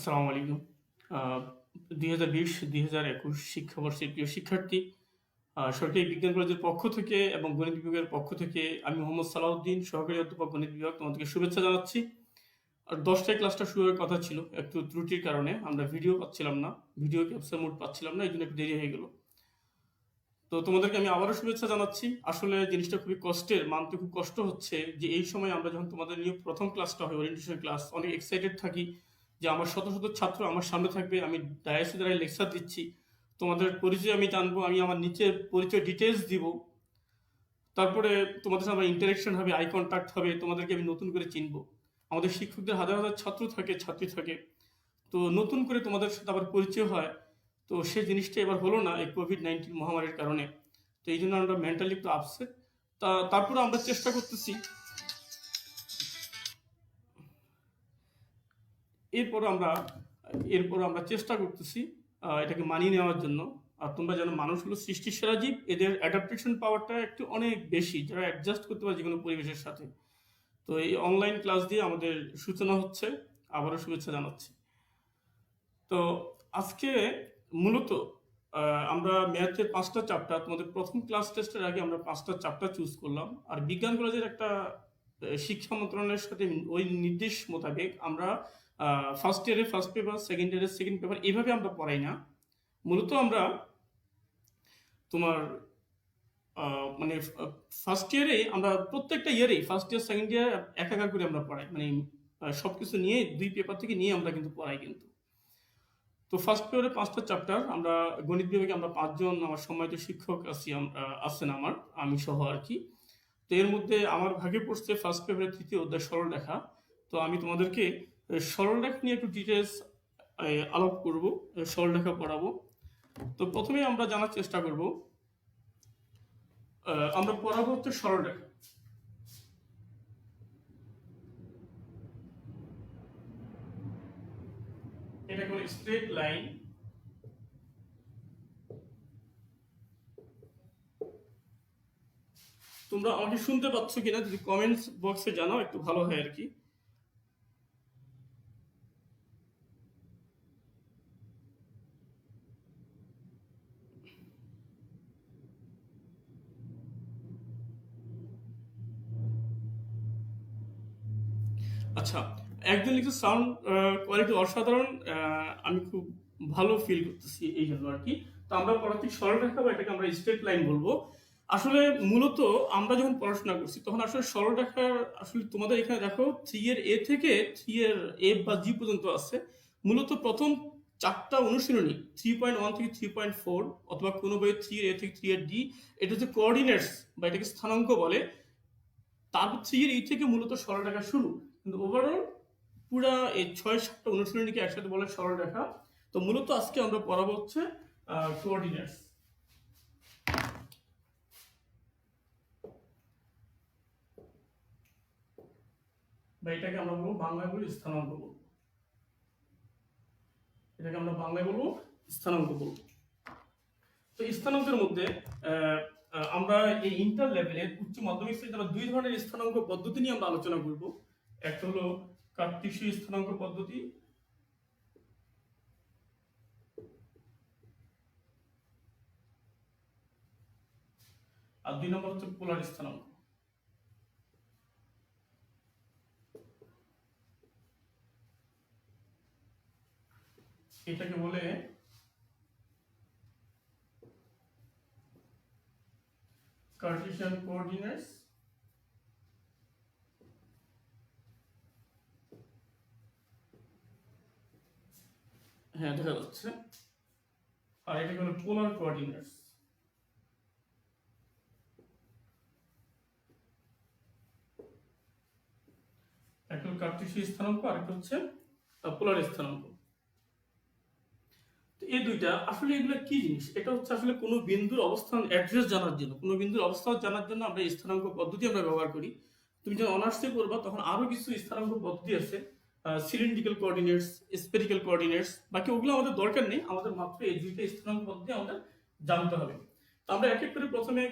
আসসালামু আলাইকুম। আহ, 2020-2021 শিক্ষাবর্ষের প্রিয় শিক্ষার্থী, সরকারি বিজ্ঞান কলেজের পক্ষ থেকে এবং গণিত বিভাগের পক্ষ থেকে আমি মোহাম্মদ সালাউদ্দিন, সহকারী অধ্যাপক গণিত বিভাগ, তোমাদেরকে শুভেচ্ছা জানাচ্ছি। আর 10টায় ক্লাসটা শুরু হওয়ার কথা ছিল, একটু ত্রুটির কারণে আমরা ভিডিও পাচ্ছিলাম না, ভিডিও ক্যাপচার মোড পাচ্ছিলাম না, এই জন্য একটু দেরি হয়ে গেল। তো তোমাদেরকে আমি আবারও শুভেচ্ছা জানাচ্ছি। আসলে জিনিসটা খুবই কষ্টের, মানতে খুব কষ্ট হচ্ছে যে এই সময় আমরা যখন তোমাদের নিয়ে প্রথম ক্লাসটা হয়, ওরিয়েন্টেশন ক্লাস, অনেক এক্সাইটেড থাকি যে আমার শত শত ছাত্র আমার সামনে থাকবে, আমি ডায়াসে দাঁড়ায় লেকচার দিচ্ছি, তোমাদের পরিচয় আমি জানবো, আমি আমার নিচের পরিচয় ডিটেলস দিব, তারপরে তোমাদের সাথে আমার ইন্টারেকশন হবে, আই কন্ট্যাক্ট হবে, তোমাদেরকে আমি নতুন করে চিনবো। আমাদের শিক্ষকদের হাজার হাজার ছাত্র থাকে, ছাত্রী থাকে, তো নতুন করে তোমাদের সাথে আবার পরিচয় হয়। তো সেই জিনিসটা এবার হলো না এই কোভিড-19 মহামারীর কারণে। তো এই জন্য আমরা মেন্টালি একটু আপসেট। তারপরে আমরা চেষ্টা করতেছি, এরপর আমরা এরপর আমরা চেষ্টা করতেছি এটাকে মানিয়ে নেওয়ার জন্য। আর তোমরা যেন, মানুষ হলো সৃষ্টির সেরা জীব, এদের অ্যাডাপ্টেশন পাওয়ারটা একটু অনেক বেশি, যারা অ্যাডজাস্ট করতে পারে যে কোনো পরিবেশের সাথে। তো এই অনলাইন ক্লাস দিয়ে আমাদের সূচনা হচ্ছে, আবারও শুভেচ্ছা জানাচ্ছি। তো আজকে মূলত আমরা ম্যাথের 5টা চ্যাপ্টার, তোমাদের প্রথম ক্লাস টেস্টের আগে আমরা 5টা চ্যাপ্টার চুজ করলাম। আর বিজ্ঞান কলেজের একটা শিক্ষা মন্ত্রণালয়ের সাথে ওই নির্দেশ মোতাবেক আমরা ফার্স্ট ইয়ারে ফার্স্ট পেপার, সেকেন্ড ইয়ারে সেকেন্ড পেপার, এইভাবে আমরা পড়াই না। মূলত আমরা তোমার মানে ফার্স্ট ইয়ারে আমরা প্রত্যেকটা ইয়ারেই, ফার্স্ট ইয়ার সেকেন্ড ইয়ার একাকার করে আমরা পড়াই, মানে সবকিছু নিয়ে 2 পেপার থেকে নিয়ে আমরা কিন্তু পড়াই কিন্তু। তো ফার্স্ট পেপারে 5টা চ্যাপ্টার, আমরা গণিত বিভাগে আমরা 5 জন আমার সম্মানিত শিক্ষক আছেন আমার, আমি সহ আর কি। তো এর মধ্যে আমার ভাগে পড়ছে ফার্স্ট পেপারের 3য় অধ্যায় সরলরেখা। তো আমি তোমাদেরকে সরলরেখা নিয়ে একটু ডিটেলস আলাপ করব, সরলরেখা পড়াবো। তো প্রথমে আমরা জানার চেষ্টা করব, আমরা পড়াবো হচ্ছে সরলরেখা। এটা কোনো স্ট্রেট লাইন। তোমরা আমাকে শুনতে পাচ্ছ কিনা যদি কমেন্টস বক্সে জানাও, একটু ভালো হয় আর কি। আচ্ছা, একজন লিখছে সাউন্ড কোয়ালিটি অসাধারণ, আমি খুব ভালো ফিল করতেছি এই জন্য আর কি। তো আমরা পড়াচ্ছি সরলরেখা, বা এটাকে আমরা স্ট্রেট লাইন বলবো। আসলে মূলত আমরা যখন পড়াশোনা করছি তখন আসলে সরলরেখার, আসলে তোমাদের এখানে দেখো 3 এর এ থেকে 3 এর এফ বা জি পর্যন্ত আছে। মূলত প্রথম 4টা অনুশীলনী 3.1 থেকে 3.4, অথবা কোনো বইয়ে 3 এর এ থেকে 3 এর ডি, এটা হচ্ছে কোঅর্ডিনেটস বা এটাকে স্থানাঙ্ক বলে। তারপর 3 এর ই থেকে মূলত সরলরেখা শুরু, কিন্তু ওভারঅল পুরা এই 6-7টা অনুশীলনীকে একসাথে বলে সরলরেখা। তো মূলত আজকে আমরা পড়াবো হচ্ছে কোঅর্ডিনেটস, বা এটাকে আমরা বলবো, বাংলায় বলি স্থানাঙ্ক বলবো, এটাকে আমরা বাংলায় বলবো স্থানাঙ্ক বলবো। তো স্থানাঙ্কের মধ্যে আমরা এই ইন্টার লেভেলের উচ্চ মাধ্যমিক শ্রেণীতে আমরা 2 ধরনের স্থানাঙ্ক পদ্ধতি নিয়ে আমরা আলোচনা করব। একটা হলো কার্টেসীয় স্থানাঙ্ক পদ্ধতি, আর 2 নম্বর হচ্ছে পোলার স্থানাঙ্ক। এটাকে বলে কার্টেসিয়ান কোঅর্ডিনেটস, হ্যাঁ দেখা যাচ্ছে। আর এটাকে বলে পোলার কোঅর্ডিনেটস। একটা হলো কার্টেসীয় স্থানাঙ্ক, আর একটা হচ্ছে পোলার স্থানাঙ্ক। তো এই দুইটা আসলে, এগুলো কি জিনিস? এটা হচ্ছে আসলে কোনো বিন্দুর অবস্থান অ্যাড্রেস জানার জন্য, কোনো বিন্দুর অবস্থান জানার জন্য আমরা স্থানাঙ্ক পদ্ধতি আমরা ব্যবহার করি। তুমি যখন অনার্সে করবা তখন আরো কিছু স্থানাঙ্ক পদ্ধতি আছে, সিলিন্ড্রিক্যাল কোঅর্ডিনেটস, স্ফেরিক্যাল কোঅর্ডিনেটস, বাকি ওগুলো আমাদের দরকার নেই, আমাদের মাত্র এই দুইটা স্থানাঙ্ক পদ্ধতি আমাদের জানতে হবে। তো আমরা এক এক করে প্রথমে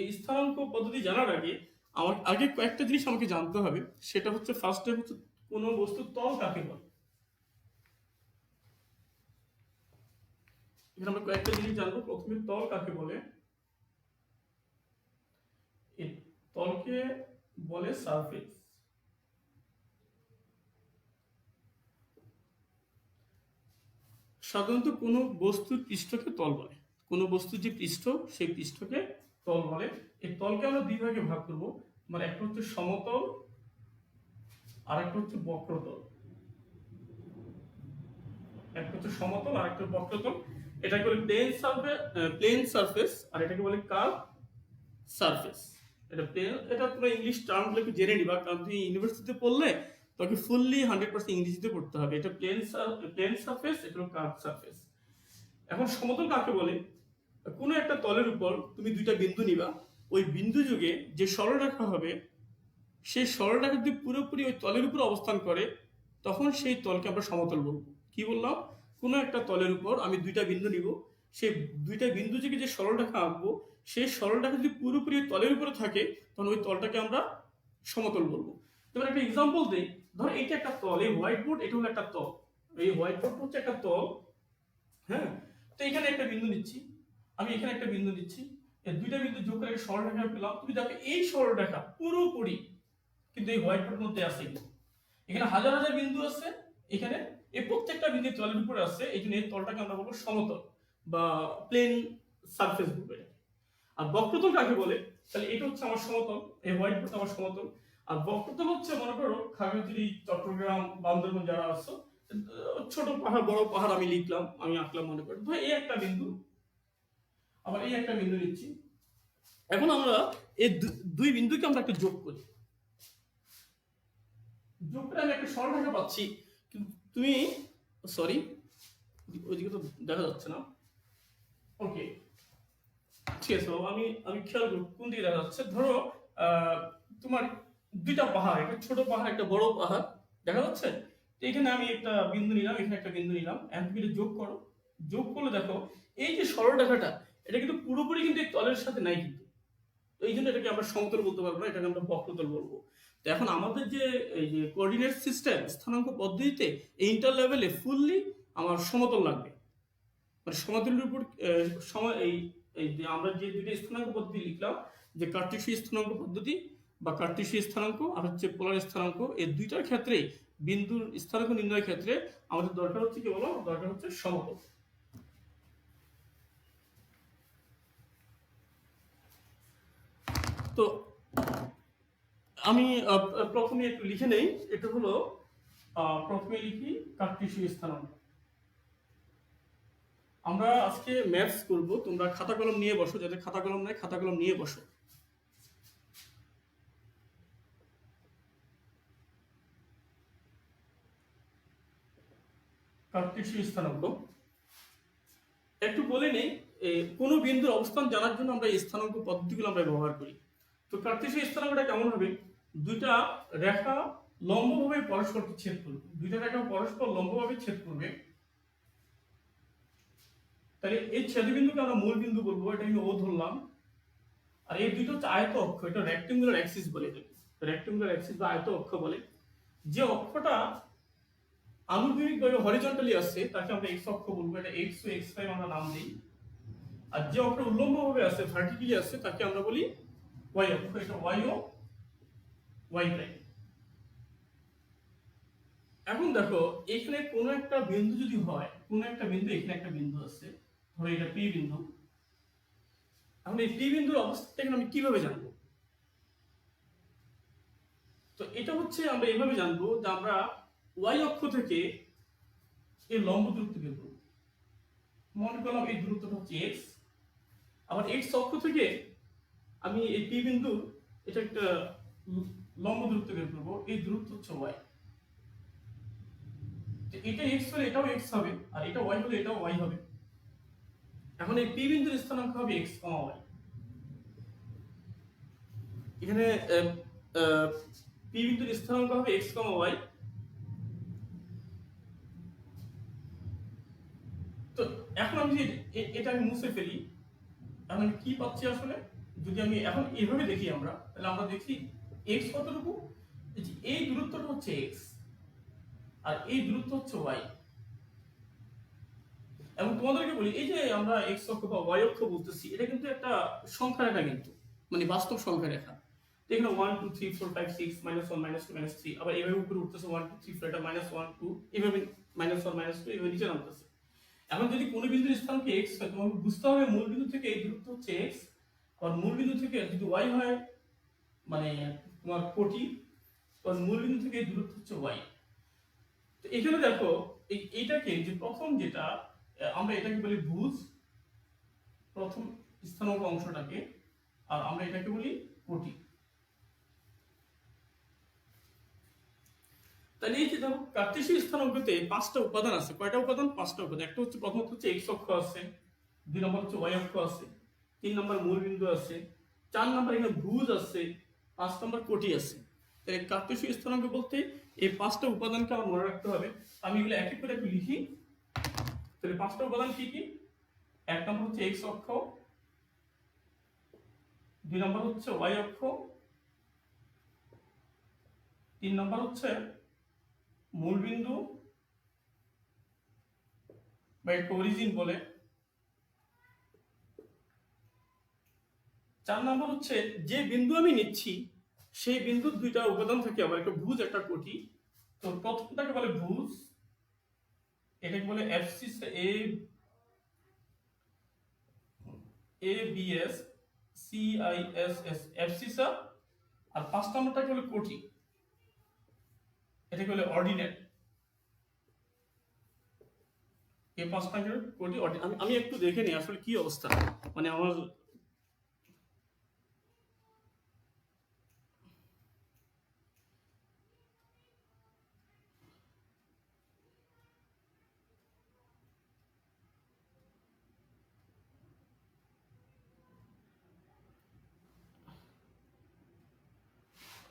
এই স্থানাঙ্ক পদ্ধতি জানার আগে আমার আগে কয়েকটা জিনিস আমাকে জানতে হবে। সেটা হচ্ছে, ফার্স্ট টাইম হচ্ছে কোনো বস্তুর তল কাকে বলে। এখানে আমরা কয়েকটা জিনিস জানবো। প্রথমে তল কাকে বলে? এই তলকে বলে সারফেস। সাধারণত কোনো বস্তুর পৃষ্ঠকে তল বলে। কোনো বস্তুর যে পৃষ্ঠ, সেই পৃষ্ঠকে তল বলে। এই তলকে আমরা দুই ভাগে ভাগ করবো। মানে একটা হচ্ছে সমতল আর একটা হচ্ছে বক্রতল। একটা হচ্ছে সমতল আর একটা বক্রতল। এটাকে বলে প্লেন সারফেস আর এটাকে বলে কার্ভ সারফেস। এটা তোমরা ইংলিশ টার্মগুলো একটু জেনে নিবা, কারণ তুমি ইউনিভার্সিটিতে পড়লে তোকে ফুললি 100% ইংরেজিতে পড়তে হবে। এটা প্লেন সারফেস, এটা হলো কার্ভ সারফেস। এখন সমতল কাকে বলে? কোনো একটা তলের উপর তুমি দুইটা বিন্দু নিবা, ওই বিন্দু যুগে যে সরলরেখা হবে, সেই সরলরেখা যদি পুরোপুরি ওই তলের উপর অবস্থান করে, তখন সেই তলকে আমরা সমতল বলবো। কি বললাম? কোনো একটা তলের উপর আমি দুইটা বিন্দু নিব, সেই দুইটা বিন্দু থেকে যে সরলরেখা আঁকবো, সেই সরলরেখা যদি পুরোপুরি তলের উপরে থাকে, তখন ওই তলটাকে আমরা সমতল বলবো। যেমন একটা এক্সাম্পল দেই, ধরো এটা একটা তল, এই হোয়াইট বোর্ড এটা হলো একটা তল, এই হোয়াইট বোর্ড হচ্ছে একটা তল। হ্যাঁ, তো এখানে একটা বিন্দু নিচ্ছি, আমি এখানে একটা বিন্দু নিচ্ছি, এই দুইটা বিন্দু যোগ করে একটা সরলরেখা পেলাম। তুমি দেখো এই সরলরেখা পুরোপুরি কিন্তু এই হোয়াইট বোর্ডের মধ্যে আছে। এখানে হাজার হাজার বিন্দু আছে, এখানে এই প্রত্যেকটা বিন্দু তলের উপরে আছে, এই জন্য এই তলটাকে আমরা বলবো সমতল বা প্লেন সারফেস বলবো। আর বক্রতল কাকে বলে? তাহলে এটা হচ্ছে আমার সমতল, এই হোয়াইট বোর্ড আমার সমতল। আর বক্রতল হচ্ছে, মনে করো খাগড়াছড়ি, চট্টগ্রাম, বান্দরবান যারা আছো, ছোট পাহাড় বড় পাহাড় আমি লিখলাম, আমি আঁকলাম, মনে করো ধর এই একটা বিন্দু, আবার এই একটা বিন্দু নিচ্ছি। এখন আমরা এই দুই বিন্দুকে আমরা একটা যোগ করি, যোগ করে আমি একটা সরলরেখা পাচ্ছি। কিন্তু তুমি সরি, ওইদিকে তো দেখা যাচ্ছে না। ওকে, ঠিক আছে বাবা, আমি খেয়াল করি কোন দিকে দেখা যাচ্ছে। ধরো তোমার দুইটা পাহাড়, একটা ছোট পাহাড় একটা বড় পাহাড় দেখা যাচ্ছে। তো এখানে আমি একটা বিন্দু নিলাম, এখানে একটা বিন্দু নিলাম, এখন তুমি যোগ করো। যোগ করলে দেখো এই যে সরলরেখাটা, এটা কিন্তু পুরোপুরি কিন্তু এই তলের সাথে নাই কিন্তু। তো এই জন্য এটাকে আমরা সমতল বলতে পারবো না, এটাকে আমরা বক্রতল বলবো। তো এখন আমাদের যে এই যে কোঅর্ডিনেট সিস্টেম, স্থানাঙ্ক পদ্ধতিতে এই ইন্টার লেভেলে ফুললি আমার সমতল লাগবে। মানে সমতলের উপর এই এই যে আমরা যে দুইটা স্থানাঙ্ক পদ্ধতি লিখলাম, যে কার্টেসীয় স্থানাঙ্ক পদ্ধতি বা কার্টেসীয় স্থানাঙ্ক আর হচ্ছে পোলার স্থানাঙ্ক, এই দুইটার ক্ষেত্রে বিন্দুর স্থানাঙ্ক নির্ণয়ের ক্ষেত্রে আমাদের দরকার হচ্ছে কি বলো? দরকার হচ্ছে সমতল। তো আমি প্রথমে একটু লিখে নেই, এটা হলো প্রথমে লিখি কার্টেসীয় স্থানাঙ্ক। আমরা আজকে ম্যাথস করব, তোমরা খাতা কলম নিয়ে বসো, যাদের খাতা কলম নাই খাতা কলম নিয়ে বসো। কার্টেসীয় স্থানাঙ্ক একটু বলে নেই, কোনো বিন্দুর অবস্থান জানার জন্য আমরা এই স্থানাঙ্ক পদ্ধতিগুলো আমরা ব্যবহার করি। তো কার্টেসীয় স্থানাঙ্কটা কেমন হবে? দুইটা রেখা লম্বভাবে পরস্পরকে ছেদ করবে, দুইটা রেখা পরস্পর লম্বভাবে ছেদ করবে। তাহলে এই ছেদবিন্দুকে আমরা মূল বিন্দু বলবো, এটা আমি ও ধরলাম। আর এই দুটো হচ্ছে আয়ত অক্ষ, এটা রেক্টেঙ্গুলার অ্যাক্সিস বলে, এটাকে রেক্টেঙ্গুলার অ্যাক্সিস বা আয়ত অক্ষ বলে। যে অক্ষটা আনুভূমিকভাবে হরিজন্টালি আছে তাকে আমরা এক্স অক্ষ বলবো, এটা এক্স ও এক্স প্রাইম আমরা নাম দিই। আর যে অক্ষটা উল্লম্বভাবে আছে, ভার্টিক্যালি আছে, তাকে আমরা বলি ওয়াই অক্ষ, এটা ওয়াই ও ওয়াই প্রাইম। এখন দেখো এখানে কোন একটা বিন্দু যদি হয়, কোন একটা বিন্দু, এখানে একটা বিন্দু আছে, ধরো এটা পি বিন্দু। এখন এই পি বিন্দুর অবস্থাটা এখানে আমি কিভাবে জানবো? তো এটা হচ্ছে আমরা এইভাবে জানবো যে আমরা ওয়াই অক্ষ থেকে এই লম্ব দূরত্ব বের করব। মনে করলাম এই দূরত্বটা হচ্ছে এক্স, আবার এক্স অক্ষ থেকে আমি এই পি বিন্দু এটা একটা লম্ব দূরত্ব বের করবো, এই দূরত্ব হচ্ছে ওয়াই। এটা এক্স হলে এটাও এক্স হবে, আর এটা ওয়াই হলে এটাও ওয়াই হবে। এখন এই পি বিন্দুর স্থানাঙ্ক হবে এক্স কমা ওয়াই। এখানে পি বিন্দুর স্থানাঙ্ক হবে এক্স কমা ওয়াই। তো এখন আমি যদি এটা আমি মুছে ফেলি, এখন আমি কি পাচ্ছি আসলে? যদি আমি এখন এইভাবে দেখি আমরা, তাহলে আমরা দেখি এক্স কতটুকু, এই দূরত্বটা হচ্ছে এক্স আর এই দূরত্ব হচ্ছে ওয়াই। এবং তোমাদেরকে বলি এই যে আমরা এক্স অক্ষ বা ওয়াই অক্ষ বলতেছি, এটা কিন্তু একটা সংখ্যা রেখা, কিন্তু মানে বাস্তব সংখ্যা রেখা। তো এখানে 1 2 3 4 5 6 -1 -2 -3, আবার এইভাবে উপরে উঠতেছে 1 2 3 4, এটা -1 2, এইভাবে -1 -2, এইভাবে নিচে নামতেছে। এখন যদি কোনো বিন্দুর স্থানকে x হয়, তোমাকে বুঝতে হবে মূল বিন্দু থেকে এই দূরত্ব হচ্ছে x, আর মূল বিন্দু থেকে যদি y হয় মানে তোমার কোটি, আর মূল বিন্দু থেকে এই দূরত্ব হচ্ছে y। তো এখানে দেখো এইটাকে যে প্রথম যেটা আমরা এটাকে বলি ভুজ, প্রথম স্থানাঙ্ক অংশটাকে, আর আমরা এটাকে বলি কোটি। তাহলে এই যে দেখো কার্টেসীয় স্থানাঙ্কতে 5টা উপাদান আছে। কয়টা উপাদান? 5টা উপাদান। একটা হচ্ছে প্রথমত হচ্ছে x অক্ষ আছে, 2 নম্বর হচ্ছে y অক্ষ আছে, 3 নম্বর মূল বিন্দু আছে, 4 নম্বর এখানে ভুজ আছে, 5 নম্বর কোটি আছে। তাহলে কার্টেসীয় স্থানাঙ্ক বলতে এই 5টা উপাদানকে আমার মনে রাখতে হবে। আমি এগুলো এক এক করে একটু লিখি। তাহলে 5টা উপাদান কি কি? 1 নম্বর হচ্ছে x অক্ষ, 2 নম্বর হচ্ছে y অক্ষ, 3 নম্বর হচ্ছে মূল বিন্দু বা একটা অরিজিন বলে, 4 নম্বর হচ্ছে যে বিন্দু আমি নিচ্ছি সেই বিন্দুর 2টা উপাদান থাকে, আবার একটা ভুজ একটা কোটি। তো প্রথমটাকে বলে ভুজ, এটাকে বলে abscissa A B S C I S S abscissa. আর 5 নম্বরটাকে বলে কোটি, এটাকে বলে অর্ডিনেট। এই 5টা কোটি আমি একটু দেখে নিই আসলে কি অবস্থা, মানে আমার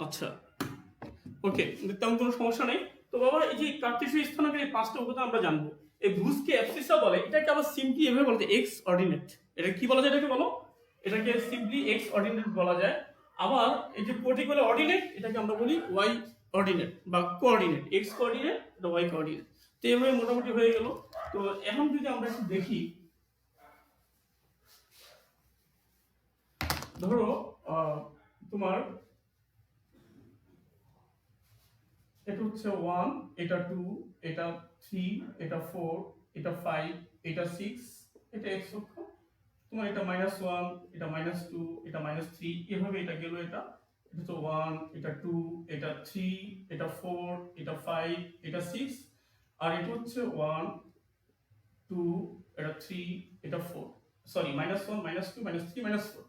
আচ্ছা ওকে, তেমন কোনো সমস্যা নেই। তো বাবা এই যে কার্টেসীয় স্থানাঙ্কের এই 5টা উপাদান আমরা জানবো। এই ভুজকে অ্যাবসিসা বলে, এটাকে আবার সিম্পলি এভাবে বলতে এক্স অর্ডিনেট। এটা কি বলা যায় এটাকে বলো? এটাকে সিম্পলি এক্স অর্ডিনেট বলা যায়। আবার এই যে পার্টিকুলার অর্ডিনেট, এটাকে আমরা বলি ওয়াই অর্ডিনেট বা কোঅর্ডিনেট, এক্স কোঅর্ডিনেট, এটা ওয়াই কোঅর্ডিনেট। তো এভাবে মোটামুটি হয়ে গেল। তো এখন যদি আমরা একটু দেখি, ধরো তোমার এটা হচ্ছে 1, এটা 2, এটা 3, এটা 4, এটা 5, এটা 6, এটা x অক্ষ। তোমার এটা -1, এটা -2, এটা -3, এভাবে এটা গেল। এটা হচ্ছে 1, এটা 2, এটা 3, এটা 4, এটা 5, এটা 6, আর এটা হচ্ছে 1 2, এটা 3, এটা 4, সরি -1 -2 -3 -4।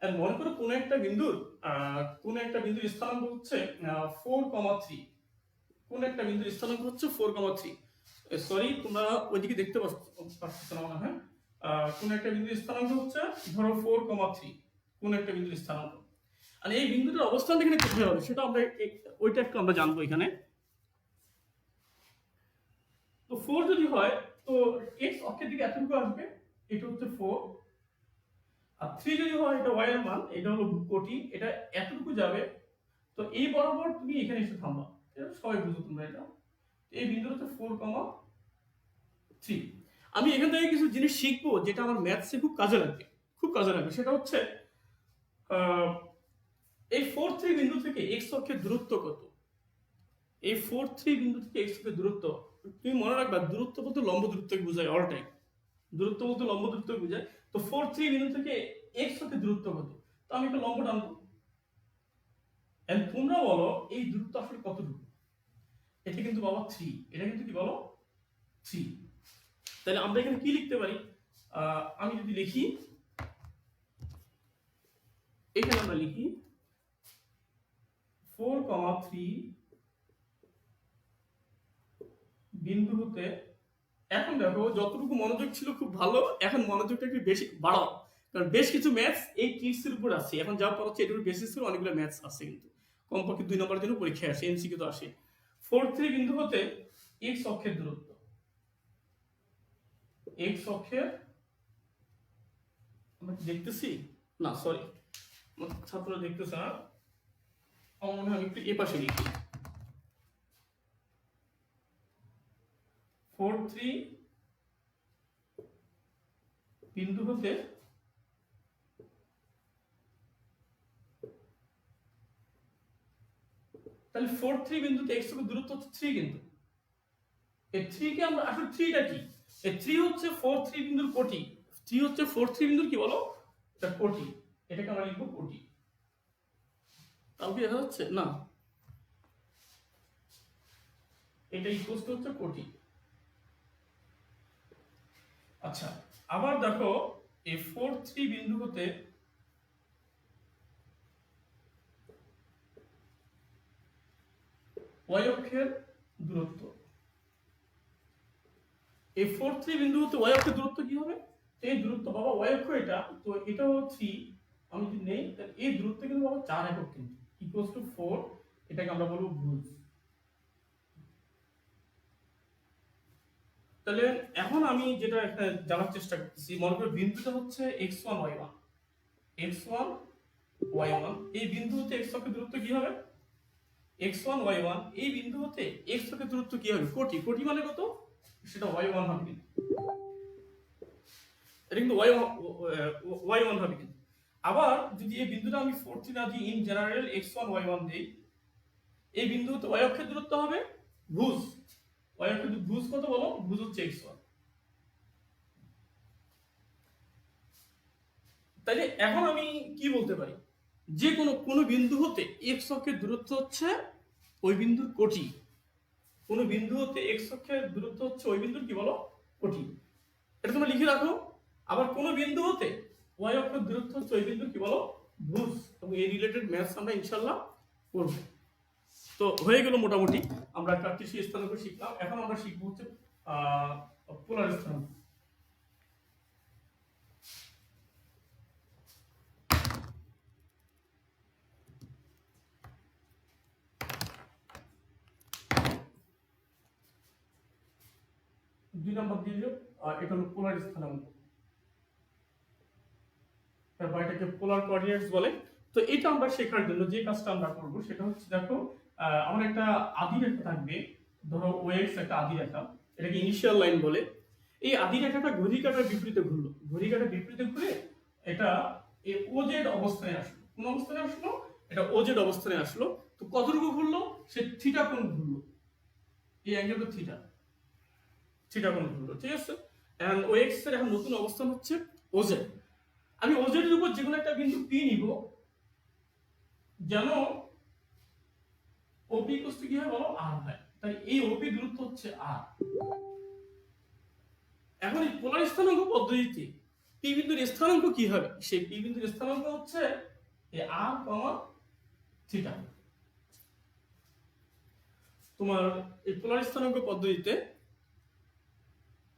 আর মনে করো কোন একটা বিন্দুর স্থানাঙ্ক হচ্ছে 4,3, কোন একটা বিন্দুর স্থানাঙ্ক হচ্ছে 4,3। সরি তোমরা ওইদিকে দেখতে পাচ্ছ না মনে হয়। কোন একটা বিন্দুর স্থানাঙ্ক হচ্ছে ধরো 4,3, কোন একটা বিন্দুর স্থানাঙ্ক। আর এই বিন্দুটার অবস্থান এখানে কোথায় হবে সেটা আমরা ওইটা একটু আমরা জানবো এখানে। তো 4 যদি হয় তো x অক্ষের দিকে এতটুকু আসবে, এটা হচ্ছে 4। আর 3 যদি হয়, এটা y এর মান, এটা হলো কোটি, এটা এতটুকু যাবে। তো এই বরাবর তুমি এখানে এসে থামবা, এটা সবাই বুঝো তোমরা। এটা এই বিন্দু হচ্ছে 4,3। আমি এখান থেকে কিছু জিনিস শিখবো যেটা আমার ম্যাথসে খুব কাজে লাগবে, খুব কাজে লাগবে। সেটা হচ্ছে এই 4,3 বিন্দু থেকে x অক্ষের দূরত্ব কত। এই 4,3 বিন্দু থেকে x অক্ষের দূরত্ব, তুমি মনে রাখবা দূরত্ব বলতে লম্ব দূরত্বকে বোঝায় অল টাইম। দূরত্ব বলতে লম্ব দূরত্বকে বোঝায়। তো 4,3 বিন্দু থেকে x অক্ষের দূরত্ব কত? তো আমি একটা লম্ব টানবো, এন্ড তোমরা বলো এই দূরত্ব আসলে কতটুকু। এটা কিন্তু বাবা 3, এটা কিন্তু কি বলো 3। তাহলে আমরা এখানে কি লিখতে পারি? আমি যদি লিখি, এখানে আমরা লিখি 4,3 বিন্দু হতে। এখন দেখো যতটুকু মনোযোগ ছিল খুব ভালো, এখন মনোযোগটা একটু বেশি বাড়াও, কারণ বেশ কিছু ম্যাথস এই ট্রিক্স এর উপর আছে। এখন যা পড়াচ্ছে এটার বেসিস করে অনেকগুলো ম্যাথস আছে, কিন্তু কমপক্ষে 2 নম্বরের জন্য পরীক্ষায় আসে, এমসিকিউ তো আসে। 4,3 বিন্দু হতে x অক্ষের দূরত্ব, x অক্ষের আমরা দেখতেছি না, সরি ছাত্ররা দেখতেছে না, আমার মনে হয় আমি একটু এ পাশে লিখি। 4,3 বিন্দু হতে তাহলে 4 3 বিন্দুতে x অক্ষের দূরত্ব হচ্ছে 3 কিন্তু এই 3 কে আমরা আসলে 3টা কি এই 3 হচ্ছে 4 3 বিন্দুর কোটি 3 হচ্ছে 4 3 বিন্দুর কি বলো এটা কোটি এটাকে আমরা লিখব কোটি তাও কি দেখা যাচ্ছে না এটা ইকুয়াল টু হচ্ছে কোটি আচ্ছা আবার দেখো এই 4 3 বিন্দু হতে y অক্ষের দূরত্ব এই 4 3 বিন্দু হতে y অক্ষের দূরত্ব কি হবে এই দূরত্ব বাবা y অক্ষ এটা তো এটা হলো 3 আমি যদি নেই তাহলে এই দূরত্ব কিন্তু বাবা 4 একক কিন্তু ইকুয়াল টু 4 এটাকে আমরা বলবো ভুজ তাহলে এখন আমি যেটা একটা জানার চেষ্টা করতেছি মনে করো বিন্দুটা হচ্ছে x1 y1 x1 y1 এই বিন্দু হতে x অক্ষের দূরত্ব কি হবে x1 y1 এই বিন্দু হতে x অক্ষের দূরত্ব কি হবে কোটি কোটি মানে কত সেটা y1 হবে কিন্তু এটা কিন্তু y1 হবে কিন্তু আবার যদি এই বিন্দুটা আমি 4 না দিই ইন জেনারেল x1 y1 দেই এই বিন্দু হতে y অক্ষের দূরত্ব হবে ভুজ y অক্ষের ভুজ কত বলো ভুজ হচ্ছে x1 তাহলে এখন আমি কি বলতে পারি যে কোন বিন্দু হতে x অক্ষের দূরত্ব হচ্ছে ওই বিন্দুর কোটি কোন বিন্দু হতে x অক্ষের দূরত্ব হচ্ছে ওই বিন্দুর কি বলো কোটি এটা তোমরা লিখে রাখো আবার কোন বিন্দু হতে y অক্ষের দূরত্ব হচ্ছে ওই বিন্দুর কি বলো ভুজ এবং এই রিলেটেড ম্যাথস আমরা ইনশাআল্লাহ করব তো হয়ে গেল মোটামুটি আমরা কার্টেসীয় স্থানাঙ্ক শিখলাম এখন আমরা শিখব হচ্ছে পোলার স্থানাঙ্ক দুই নম্বর দিয়ে এটা হলো পোলার স্থানাঙ্ক তারপর এটাকে পোলার কোঅর্ডিনেটস বলে তো এটা আমরা শেখার জন্য যে কাজটা আমরা করব সেটা হচ্ছে দেখো আমার একটা আদি রেখা থাকবে ধরো ওএক্স একটা আদি রেখা এটাকে ইনিশিয়াল লাইন বলে এই আদি রেখাটা ঘড়ির কাঁটার বিপরীতে ঘুরলো ঘড়ির কাঁটার বিপরীতে ঘুরে এটা এই ওজেড অবস্থানে আসলো কোন অবস্থানে আসলো এটা ওজেড অবস্থানে আসলো তো কতটুকু ঘুরলো সে থিটা কোণ ঘুরলো এই অ্যাঙ্গেলটা থিটা থিটা কোণ ঘুরলো ঠিক আছে এন্ড ওএক্স এর এখন নতুন অবস্থান হচ্ছে ওজেড আমি ওজেড এর উপর যে কোনো একটা বিন্দু পি নিব যেন ওপি ইকুয়াল কি হয় বলো আর হয় তাই এই ওপি দূরত্ব হচ্ছে আর এখন এই পোলার স্থানাঙ্ক পদ্ধতিতে পি বিন্দুর স্থানাঙ্ক কি হবে সেই পি বিন্দুর স্থানাঙ্ক হচ্ছে এই আর থিটা তোমার এই পোলার স্থানাঙ্ক পদ্ধতিতে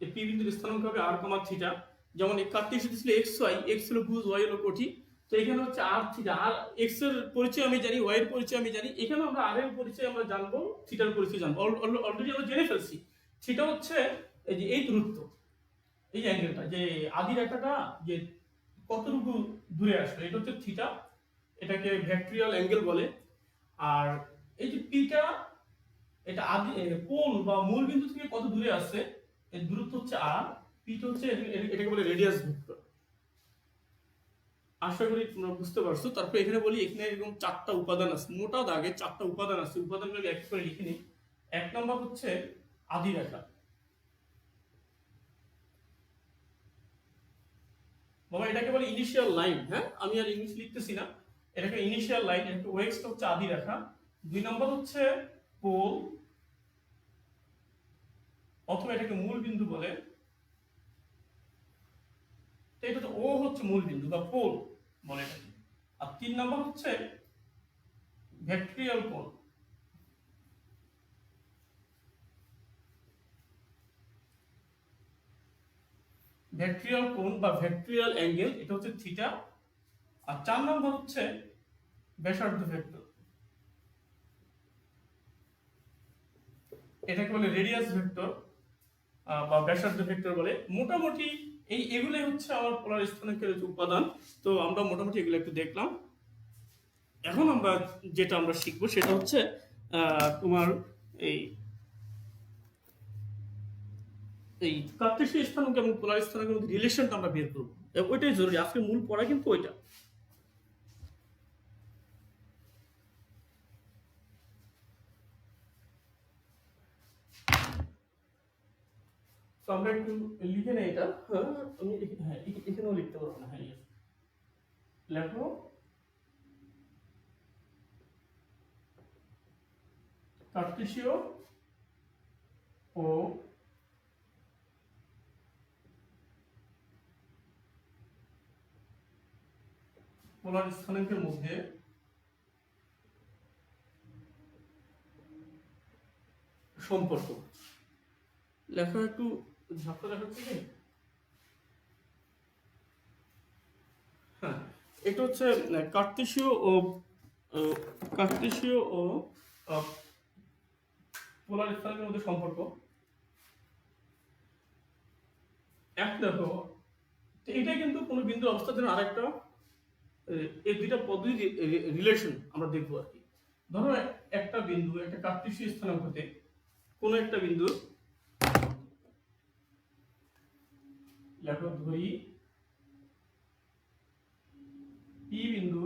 এই পি বিন্দুর স্থানাঙ্ক হবে আর থিটা যেমন এই কার্টেসীয় ছিল x y x হলো ভুজ y হলো কোটি তো এখানে হচ্ছে আর থিটা আর x এর পরিচয় আমি জানি y এর পরিচয় আমি জানি এখানে আমরা r এর পরিচয় আমরা জানবো থিটার পরিচয় জানবো অলরেডি আমরা জেনে ফেলছি থিটা হচ্ছে এই যে এই দূরত্ব এই অ্যাঙ্গেলটা যে আদি রেখাটা যে কতটুকু দূরে আসবে এটা হচ্ছে থিটা এটাকে ভেক্টরিয়াল অ্যাঙ্গেল বলে আর এই যে পিটা এটা আদি কোণ বা মূল বিন্দু থেকে কত দূরে আছে এর দূরত্ব হচ্ছে r পিটা হচ্ছে এটাকে বলে রেডিয়াস ভেক্টর আশা করি তোমরা বুঝতে পারছো তারপর এখানে বলি এখানে এরকম চারটা উপাদান আছে মোটা দাগে চারটা উপাদান আছে উপাদানগুলো এক করে লিখে নিই এক নাম্বার হচ্ছে আদি রেখা বাবা এটাকে বলে ইনিশিয়াল লাইন হ্যাঁ আমি আর ইংলিশ লিখতেছি না এটাকে ইনিশিয়াল লাইন একটা ওএক্সটা হচ্ছে আদি রেখা দুই নাম্বার হচ্ছে পোল অথবা এটাকে মূল বিন্দু বলে এটা তো ও হচ্ছে মূল বিন্দু বা পোল বলে এটাকে আর তিন নাম্বার হচ্ছে ভেক্টরিয়াল কোণ ভেক্টরিয়াল কোণ বা ভেক্টরিয়াল অ্যাঙ্গেল এটা হচ্ছে থিটা আর চার নাম্বার হচ্ছে ব্যাসার্ধ ভেক্টর এটাকে বলে রেডিয়াস ভেক্টর বা ব্যাসার্ধ ভেক্টর বলে মোটামুটি এগুলাই হচ্ছে আমার পোলার স্থানাঙ্কের উপাদান তো আমরা মোটামুটি এগুলো একটু দেখলাম এখন আমরা যেটা আমরা শিখবো সেটা হচ্ছে তোমার এই এই কার্টেসীয় স্থানাঙ্ক এবং পোলার স্থানাঙ্কের মধ্যে রিলেশনটা আমরা বের করবো, ওইটাই জরুরি। আজকে মূল পড়া কিন্তু ওইটা। তো আমরা একটু লিখে নেই এটা। হ্যাঁ, আমি হ্যাঁ এখানেও লিখতে পারবো না। হ্যাঁ, লেখো কার্টেসীয় ও পোলার স্থানাঙ্কের মধ্যে সম্পর্ক। লেখা একটু ঝাপটা দেখাচ্ছে কি? হ্যাঁ, এটা হচ্ছে কার্টেসীয় ও কার্টেসীয় ও পোলার স্থানাঙ্কের মধ্যে সম্পর্ক। এক দেখো, এটাই কিন্তু কোনো বিন্দুর অবস্থার জন্য আরেকটা এই দুইটা পদ্ধতি রিলেশন আমরা দেখবো আর কি। ধরো একটা বিন্দু, একটা কার্টেসীয় স্থানাঙ্কতে কোনো একটা বিন্দু, লেখো ধরি পি বিন্দু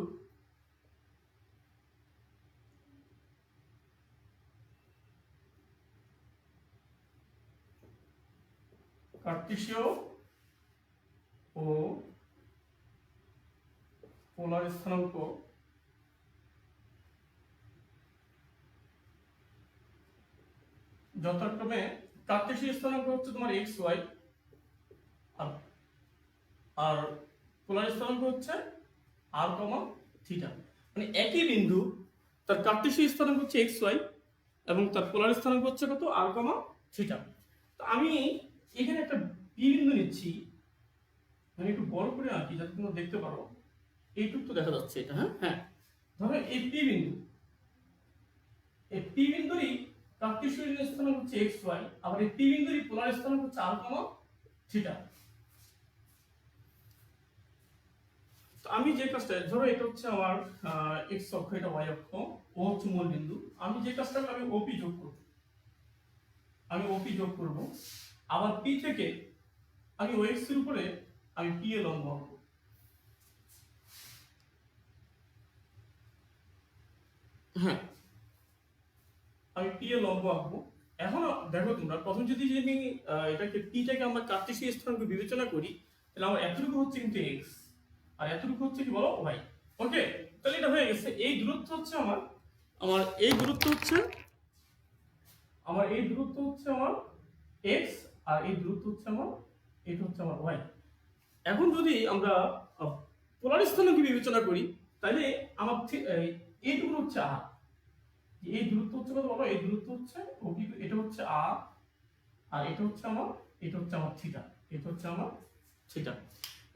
কার্টেসীয় ও পোলার স্থানাঙ্ক যথাক্রমে, কার্টেসীয় স্থানাঙ্ক হচ্ছে তোমার এক্স ওয়াই, আর পোলার স্থানাঙ্ক হচ্ছে আর কমা থিটা। মানে একই বিন্দু, তার কার্টেসীয় স্থানাঙ্ক হচ্ছে এক্স ওয়াই এবং তার পোলার স্থানাঙ্ক হচ্ছে কত, আর কমা থিটা। তো আমি এখানে একটা পি বিন্দু নিচ্ছি, আমি একটু বড় করে আঁকি যাতে তোমরা দেখতে পারো। এইটুকু তো দেখা যাচ্ছে এটা। হ্যাঁ হ্যাঁ, ধরো এই পি বিন্দু, এই পি বিন্দুরই কার্টেসীয় স্থানাঙ্ক হচ্ছে এক্স ওয়াই, আবার এই পি বিন্দুরই পোলার স্থানাঙ্ক হচ্ছে আর কমা থিটা। তো আমি যে কাজটা, ধরো এটা হচ্ছে আমার এক্স অক্ষ, এটা ওয়াই অক্ষ, ও হচ্ছে মূল বিন্দু। আমি যে কাজটা আমি ওপি যোগ করব, আমি ওপি যোগ করব, আবার পি থেকে আমি ও এক্স এর উপরে আমি পি এ লম্ব আঁকবো। হ্যাঁ, আমি পি এ লম্ব আঁকবো। এখন দেখো তোমরা, প্রথম যদি আমি এটাকে পিটাকে আমরা কার্টেসীয় স্থানাঙ্ক বিবেচনা করি, তাহলে আমার এতটুকু হচ্ছে কিন্তু এক্স, আর এতটুকু হচ্ছে কি বলো, ওয়াই। ওকে, তাহলে এটা হয়ে গেছে। এই দূরত্ব হচ্ছে আমার, আমার এই দূরত্ব হচ্ছে আমার এই দূরত্ব হচ্ছে আমার এক্স, আর এই দূরত্ব হচ্ছে আমার, এটা হচ্ছে আমার ওয়াই। এখন যদি আমরা পোলার স্থানাঙ্ক বিবেচনা করি, তাহলে আমার এইটুকু হচ্ছে আর, এই দূরত্ব হচ্ছে কত বলো, এই দূরত্ব হচ্ছে ওপি, এটা হচ্ছে আর, আর এটা হচ্ছে আমার, এটা হচ্ছে আমার থিটা, এটা হচ্ছে আমার থিটা।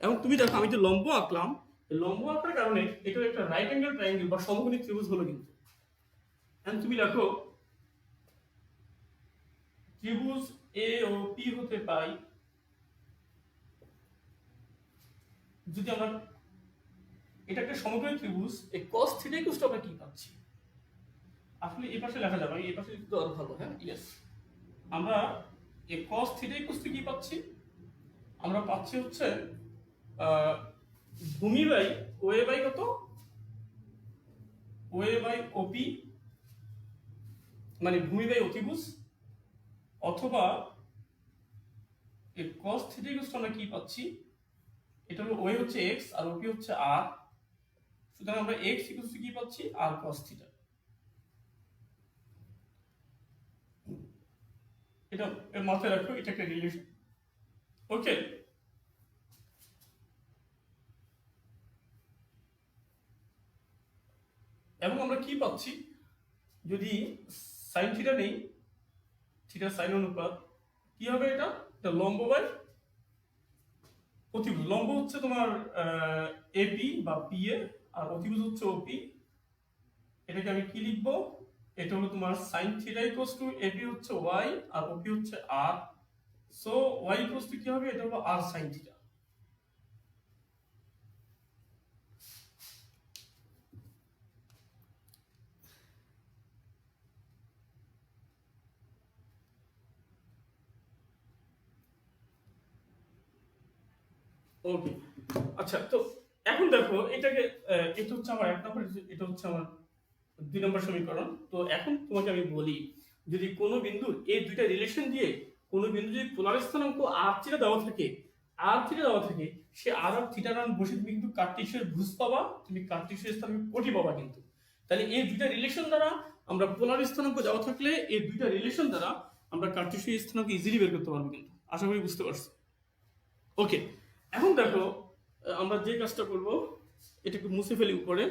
এবং তুমি দেখো আমি যে লম্ব আঁকলাম, এই লম্ব আঁকার কারণে এটা একটা রাইট অ্যাঙ্গেল ট্রায়াঙ্গেল বা সমকোণী ত্রিভুজ হলো কিন্তু। এখন তুমি দেখো ত্রিভুজ এ ও পি হতে পাই, যদি আমরা এটা একটা সমকোণী ত্রিভুজ, এই cos থিটা ইকুয়াল টু আমরা কি পাচ্ছি? আসলে এই পাশে লেখা যাবে, এই পাশে একটু আরো ভালো। হ্যাঁ, ইয়েস, আমরা এই cos থিটা ইকুয়াল টু কি পাচ্ছি? আমরা পাচ্ছি হচ্ছে ভূমি বাই ওএ বাই কত, ওএ বাই ওপি, মানে ভূমি বাই অতিভুজ, অথবা এই cos থিটা ইকুয়াল টু আমরা কি পাচ্ছি? এটা হলো ওএ হচ্ছে এক্স আর ওপি হচ্ছে আর, সুতরাং আমরা এক্স ইকুয়াল টু কি পাচ্ছি, আর cos থিটা। এটা মাথায় রাখো, এটা একটা রিলেশন। ওকে, এবং আমরা কি পাচ্ছি, যদি সাইন থিটা নেই, থিটা সাইন অনুপাত কি হবে, এটা এটা লম্ব বাই অতিভুজ। লম্ব হচ্ছে তোমার এপি বা পি এ, আর অতিভুজ হচ্ছে ওপি। এটাকে আমি কি লিখবো, এটা হলো তোমার sine theta equals to AP হচ্ছে ওয়াই আর ওপি হচ্ছে r, so y equals to কি হবে, এটা হলো আর সাইন থিটা। ওকে, আচ্ছা। তো এখন দেখো এটাকে, এটা হচ্ছে আমার 1 নম্বর, এটা হচ্ছে আমার 2 নম্বর সমীকরণ। তো এখন তোমাকে আমি বলি, যদি কোনো বিন্দুর এই দুইটা রিলেশন দিয়ে কোনো বিন্দু যদি পোলার স্থানাঙ্ক আর থিটা দেওয়া থাকে, আর থিটা দেওয়া থাকে, সে আর থিটা মান বসে তুমি কিন্তু কার্টেসিয়ান ভুজ পাবা, তুমি কার্টেসিয়ান স্থানাঙ্ক কোটি পাবা কিন্তু। তাহলে এই দুইটা রিলেশন দ্বারা আমরা পোলার স্থানাঙ্ক দেওয়া থাকলে এই দুইটা রিলেশন দ্বারা আমরা কার্টেসিয়ান স্থানাঙ্ক ইজিলি বের করতে পারবো কিন্তু। আশা করি বুঝতে পারছো। ওকে, এখন দেখো আমরা যে কাজটা করব, এটাকে মুছে ফেলি উপরে।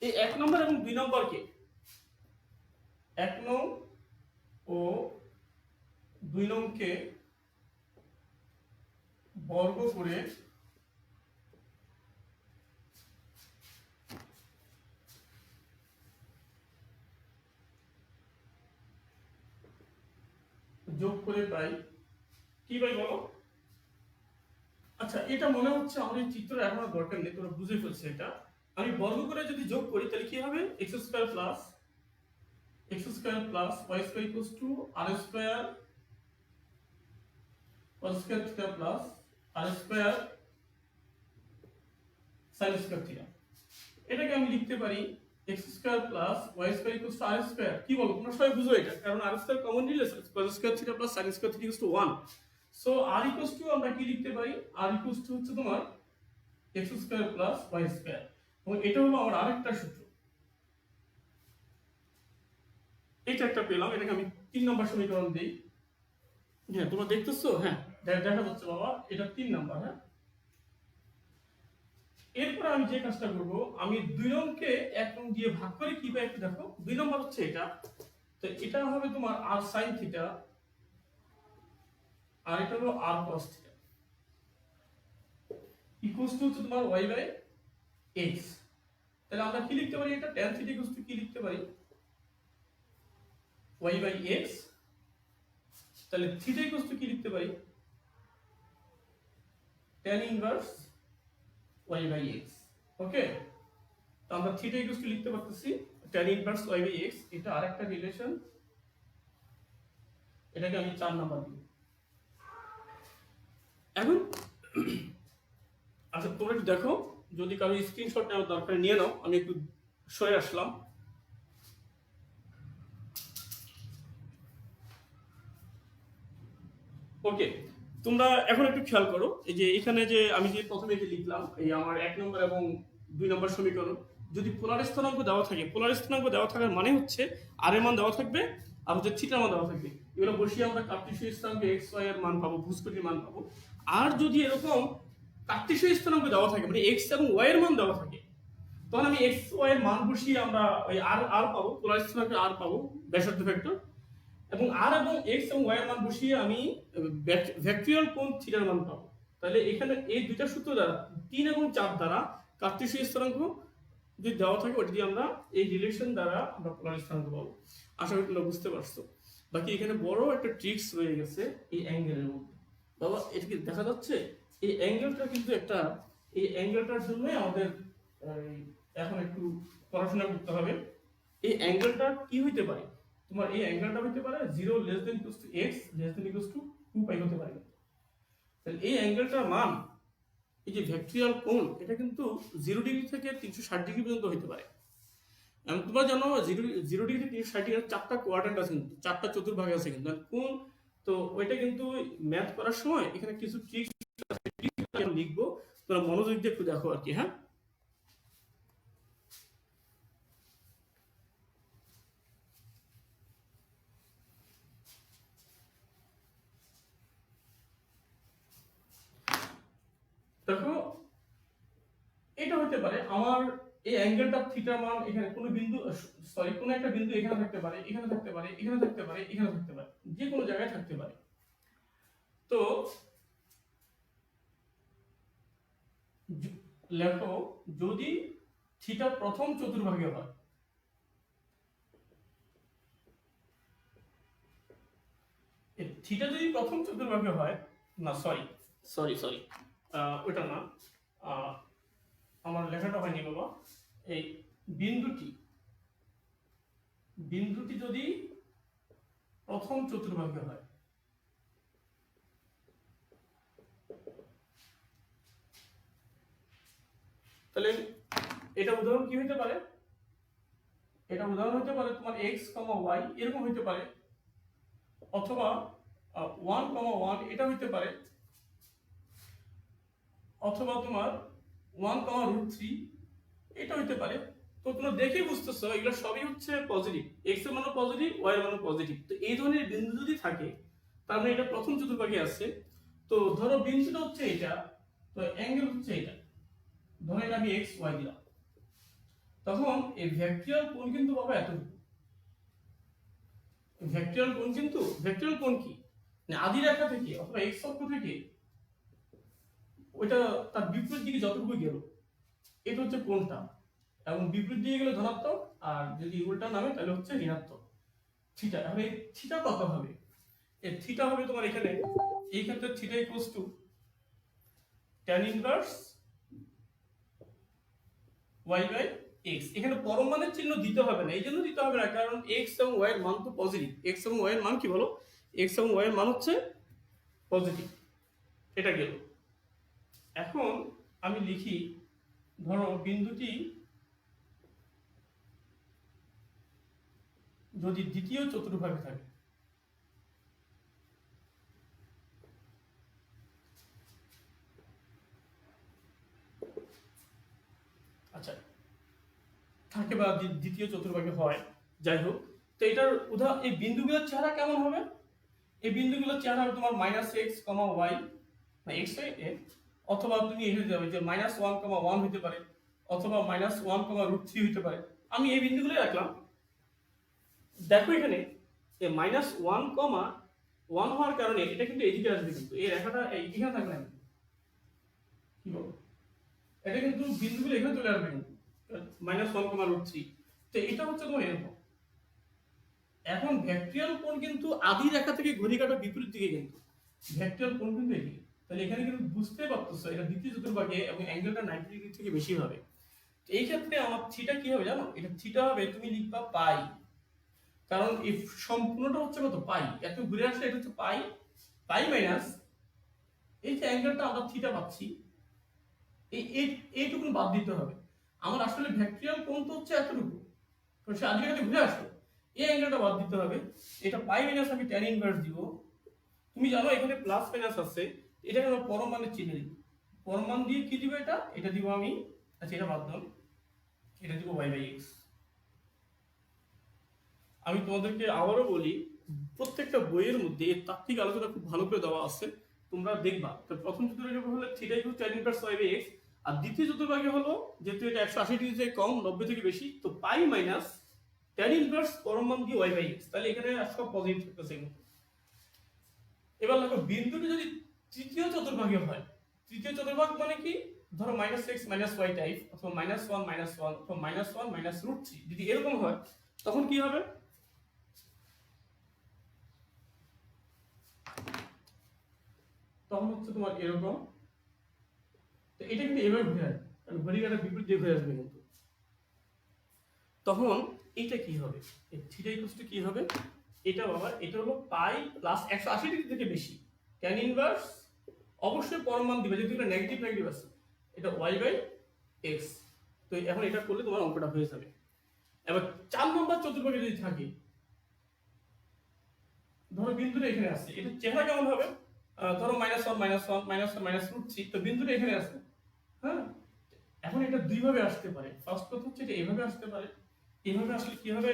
এই 1 নম্বর এবং 2 নম্বরকে 1 নং ও 2 নংকে বর্গ করে যোগ করে পাই কি পাই বলো? আচ্ছা, এটা মনে হচ্ছে আমাদের চিত্র এখনো দরকার নেই, তোমরা বুঝে ফেলছো এটা। আমি বর্গ করে যদি যোগ করি তাহলে কি হবে? X square plus y square equals to r square cos square theta plus r square sin square theta. এটাকে আমি লিখতে পারি x square plus y square equals to r square. কি বলো তোমরা সবাই বুঝো এটা? কারণ আর স্কয়ার কমন নিলে cos square theta plus sin square theta equals to 1। So r equals to আমরা কি লিখতে পারি? আর ইকুয়ালস টু হচ্ছে তোমার x square plus y square, এবং এটা হলো আমার আরেকটা সূত্র। এটা একটা পেলাম, এটাকে আমি 3 নম্বর সমীকরণ দিই। হ্যাঁ, তোমরা দেখতেছো? হ্যাঁ, দেখা যাচ্ছে বাবা, এটা 3 নম্বর। হ্যাঁ, এরপর আমি যে কাজটা করব, আমি 2 নংকে 1 নং দিয়ে ভাগ করে কি পাই একটু দেখো। 2 নম্বর হচ্ছে এটা, তো এটা হবে তোমার আর সাইন থিটা, আর এটা হলো আর কস থিটা ইকুয়ালস টু হচ্ছে তোমার ওয়াই বাই এক্স। তাহলে আমরা কি লিখতে পারি? এটা tan থিটা ইকুয়ালস টু কি লিখতে পারি? Y by x. তাহলে থিটা ইকুয়ালস টু কি লিখতে পারি? tan inverse y by x. Okay, তো আমরা থিটা ইকুয়ালস টু লিখতে পারতেছি tan inverse y by x. এটা আরেকটা রিলেশন, এটাকে আমি 4 নম্বর দিই। এখন আচ্ছা, তোমরা একটু দেখো, যদি কারো স্ক্রিনশট নেওয়ার দরকার নিয়ে নাও। আমি একটু সরে আসলাম। ওকে, তোমরা এখন একটু খেয়াল করো, এই যে এখানে যে আমি যে প্রথমে যে লিখলাম, এই আমার 1 নম্বর এবং 2 নম্বর সমীকরণ, যদি পোলার স্থানাঙ্ক দেওয়া থাকে, পোলার স্থানাঙ্ক দেওয়া থাকার মানে হচ্ছে আর এর মান দেওয়া থাকবে আর হচ্ছে থিটার মান দেওয়া থাকবে। এগুলো বসিয়ে আমরা কার্টেসীয় স্থানাঙ্ক এক্স ওয়াই এর মান পাবো, ভুজকটির মান পাবো। আর যদি এরকম কার্টেসীয় স্থানাঙ্ক দেওয়া থাকে, মানে এক্স এবং ওয়াই এর মান দেওয়া থাকে, তখন আমি এক্স ওয়াই এর মান বসিয়ে আমরা ওই আর আর পাবো, পোলার স্থানাঙ্কে আর পাবো, ব্যাসার্ধ ভেক্টর। এবং আর এবং এক্স এবং ওয়াই এর মান বসিয়ে আমি ভেক্টরিয়াল কোণ থিটার মান পাবো। তাহলে এখানে এই দুইটা সূত্র দ্বারা, 3 এবং 4 দ্বারা কার্টেসীয় স্থানাঙ্ক যদি দেওয়া থাকে, ওটা দিয়ে আমরা এই রিলেশন দ্বারা আমরা পোলার স্থানাঙ্ক পাবো। আশা করি তোমরা বুঝতে পারছো। বাকি এখানে বড় একটা ট্রিক্স রয়ে গেছে এই অ্যাঙ্গেলের মধ্যে। বাবা, এটা কি দেখা যাচ্ছে? এই অ্যাঙ্গেলটা কিন্তু একটা, এই অ্যাঙ্গেলটার জন্য আমাদের এখন একটু পড়াশোনা করতে হবে। এই অ্যাঙ্গেলটা কি হইতে পারে? তোমার এই অ্যাঙ্গেলটা হইতে পারে 0 less than equals to x less than equals to 2 পাই হতে পারে। তাহলে এই অ্যাঙ্গেলটার মান, এই যে ভেক্টরিয়াল কোণ, এটা কিন্তু 0 ডিগ্রি থেকে 360 ডিগ্রি পর্যন্ত হতে পারে। এবং তোমরা জানো 0 ডিগ্রি থেকে 360 ডিগ্রি 4টা কোয়াড্রেন্ট আছে, কিন্তু 4টা চতুর্ভাগ আছে কিন্তু কোণ। তো ওইটা কিন্তু ম্যাথ করার সময় এখানে কিছু ট্রিক্স লিখবো, তোমরা মনোযোগ দিয়ে একটু দেখো আর কি। হ্যাঁ, দেখো, এটা হতে পারে আমার এই অ্যাঙ্গেলটা থিটা মান, এখানে কোনো বিন্দু, সরি, কোনো একটা বিন্দু এখানে থাকতে পারে, এখানে থাকতে পারে, এখানে থাকতে পারে, এখানে থাকতে পারে, যে কোনো জায়গায় থাকতে পারে। তো লেখো, যদি থিটা প্রথম চতুর্ভাগে হয়, থিটা যদি প্রথম চতুর্ভাগে হয়, না সরি সরি সরি ওটা না, আমার লেখাটা হয়নি বাবা। এই বিন্দুটি, বিন্দুটি যদি প্রথম চতুর্ভাগে হয়, তাহলে এটা উদাহরণ কি হতে পারে, এটা উদাহরণ হতে পারে তোমার এক্স কমা ওয়াই এরকম হতে পারে, অথবা 1,1 এটা হতে পারে, অথবা তোমার 1,√3 এটা হতে পারে। তো তোমরা দেখেই বুঝতেছো এগুলো সবই হচ্ছে পজিটিভ, এক্স এর মানও পজিটিভ, ওয়াই এর মানও পজিটিভ। তো এই ধরনের বিন্দু যদি থাকে তার মানে এটা প্রথম চতুর্ভাগে আছে। তো ধরো বিন্দুটা হচ্ছে এটা, তো অ্যাঙ্গেল হচ্ছে এটা, ধরো এটা আমি এক্স ওয়াই দিলাম, তখন এই ভেক্টরিয়াল কোণ কিন্তু বাবা এতটুকু। ভেক্টরিয়াল কোণ কিন্তু, ভেক্টরিয়াল কোণ কি মানে আদি রেখা থেকে অথবা এক্স অক্ষ থেকে ওইটা তার বিপরীত দিকে যতটুকু গেল এটা হচ্ছে কোণটা, এবং বিপরীত দিকে গেলে ধনাত্মক, আর যদি উল্টা নামে তাহলে হচ্ছে ঋণাত্মক। থিটা, তাহলে থিটা কত হবে? এই থিটা হবে তোমার এখানে, এই ক্ষেত্রে theta equals to tan inverse y by x। এখানে পরম মানের চিহ্ন দিতে হবে না, এই জন্য দিতে হবে না কারণ x এবং y এর মান তো পজিটিভ। x এবং y এর মান কি বলো? x এবং y এর মান হচ্ছে পজিটিভ। এটা গেল। এখন আমি লিখি, ধরো বিন্দুটি যদি দ্বিতীয় চতুর্ভাগে থাকে, আচ্ছা থাকে বা দ্বিতীয় চতুর্ভাগে হয়, যাই হোক, তো এটার এই বিন্দুগুলোর চেহারা কেমন হবে? এই বিন্দুগুলোর চেহারা হবে তোমার -x, y বা x এ, অথবা তুমি এখানে যাবে যে -1, 1 হতে পারে, অথবা -1, √3 হতে পারে। আমি এই বিন্দুগুলো রাখলাম। দেখো এখানে এই -1, 1 হওয়ার কারণে এটা কিন্তু এদিকে আসবে, কিন্তু এই রেখাটা এখানে থাকবে না, কি বলো? এটা কিন্তু বিন্দুগুলো এখানে চলে আসবে কিন্তু -1, √3। তো এটা হচ্ছে তোমার এরকম। এখন ভেক্টরিয়াল কোণ কিন্তু আদি রেখা থেকে ঘড়ি কাঁটার বিপরীত দিকে, কিন্তু ভেক্টরিয়াল কোণ কিন্তু এদিকে। তাহলে এখানে কিন্তু বুঝতে পারতেছো এটা দ্বিতীয় চতুর্ভাগে এবং অ্যাঙ্গেলটা 90 ডিগ্রি থেকে বেশি হবে। এই ক্ষেত্রে আমার থিটা কি হবে জানো? এটা থিটা হবে, তুমি লিখবা পাই, কারণ এই সম্পূর্ণটা হচ্ছে কত? পাই। এত ঘুরে আসলে এটা হচ্ছে পাই, পাই মাইনাস এই যে অ্যাঙ্গেলটা আমরা থিটা পাচ্ছি, এইটুকু বাদ দিতে হবে। আমার আসলে ভেক্টরিয়াল কোণ তো হচ্ছে এতটুকু, তো সে আজকে যদি ঘুরে আসলো এই অ্যাঙ্গেলটা বাদ দিতে হবে। এটা পাই মাইনাস আমি tan ইনভার্স দিব। তুমি জানো এখানে প্লাস মাইনাস আছে, এটাকে আমরা পরম মানের চিহ্ন দিব। পরম মান দিয়ে কি দিব? এটা দিব আমি, আচ্ছা এটা বাদ দাও, এটা দিব y বাই x। আমি তোমাদেরকে আবারও বলি, প্রত্যেকটা বইয়ের মধ্যে এর তাত্ত্বিক আলোচনা খুব ভালো করে দেওয়া আছে, তোমরা দেখবা। তো প্রথম চতুর্ভাগে হলো theta equal tan inverse y by x, আর দ্বিতীয় চতুর্ভাগে হলো যেহেতু এটা 180 ডিগ্রি থেকে কম, 90 থেকে বেশি, তো পাই মাইনাস tan ইনভার্স পরম মান দিয়ে y বাই x। তাহলে এখানে সব পজিটিভ থাকতেছে। এবার দেখো বিন্দুটি যদি তৃতীয় চতুর্ভাগে হয়, তৃতীয় চতুর্ভাগ মানে কি? ধরো -x, -y টাইপ, অথবা -1, -1, অথবা -1, √3 যদি এরকম হয়, তখন কি হবে? তখন হচ্ছে তোমার এরকম। তো এটা কিন্তু এভাবে ঘুরে আসবে, কারণ ঘড়িকাঁটার বিপরীত দিয়ে ঘুরে আসবে কিন্তু। তখন এটা কি হবে? এই থিটা ইকুয়ালস টু কি হবে? এটা বাবা, এটা হলো পাই প্লাস 180 ডিগ্রি থেকে বেশি tan ইনভার্স, অবশ্যই পরম মান দিবে যেহেতু এটা নেগেটিভ আছে, এটা y বাই x। তো এখন এটা করলে তোমার অঙ্কটা হয়ে যাবে। এবার 4 নম্বর চতুর্ভাগে যদি থাকে, ধরো বিন্দুটা এখানে আছে, এটা চেহারা কেমন হবে? ধরো -1, √3, তো বিন্দুটা এখানে আছে, হ্যাঁ। এখন এটা দুই ভাবে আসতে পারে। ফার্স্ট কথা হচ্ছে এটা এইভাবে আসতে পারে। এইভাবে আসলে কি হবে?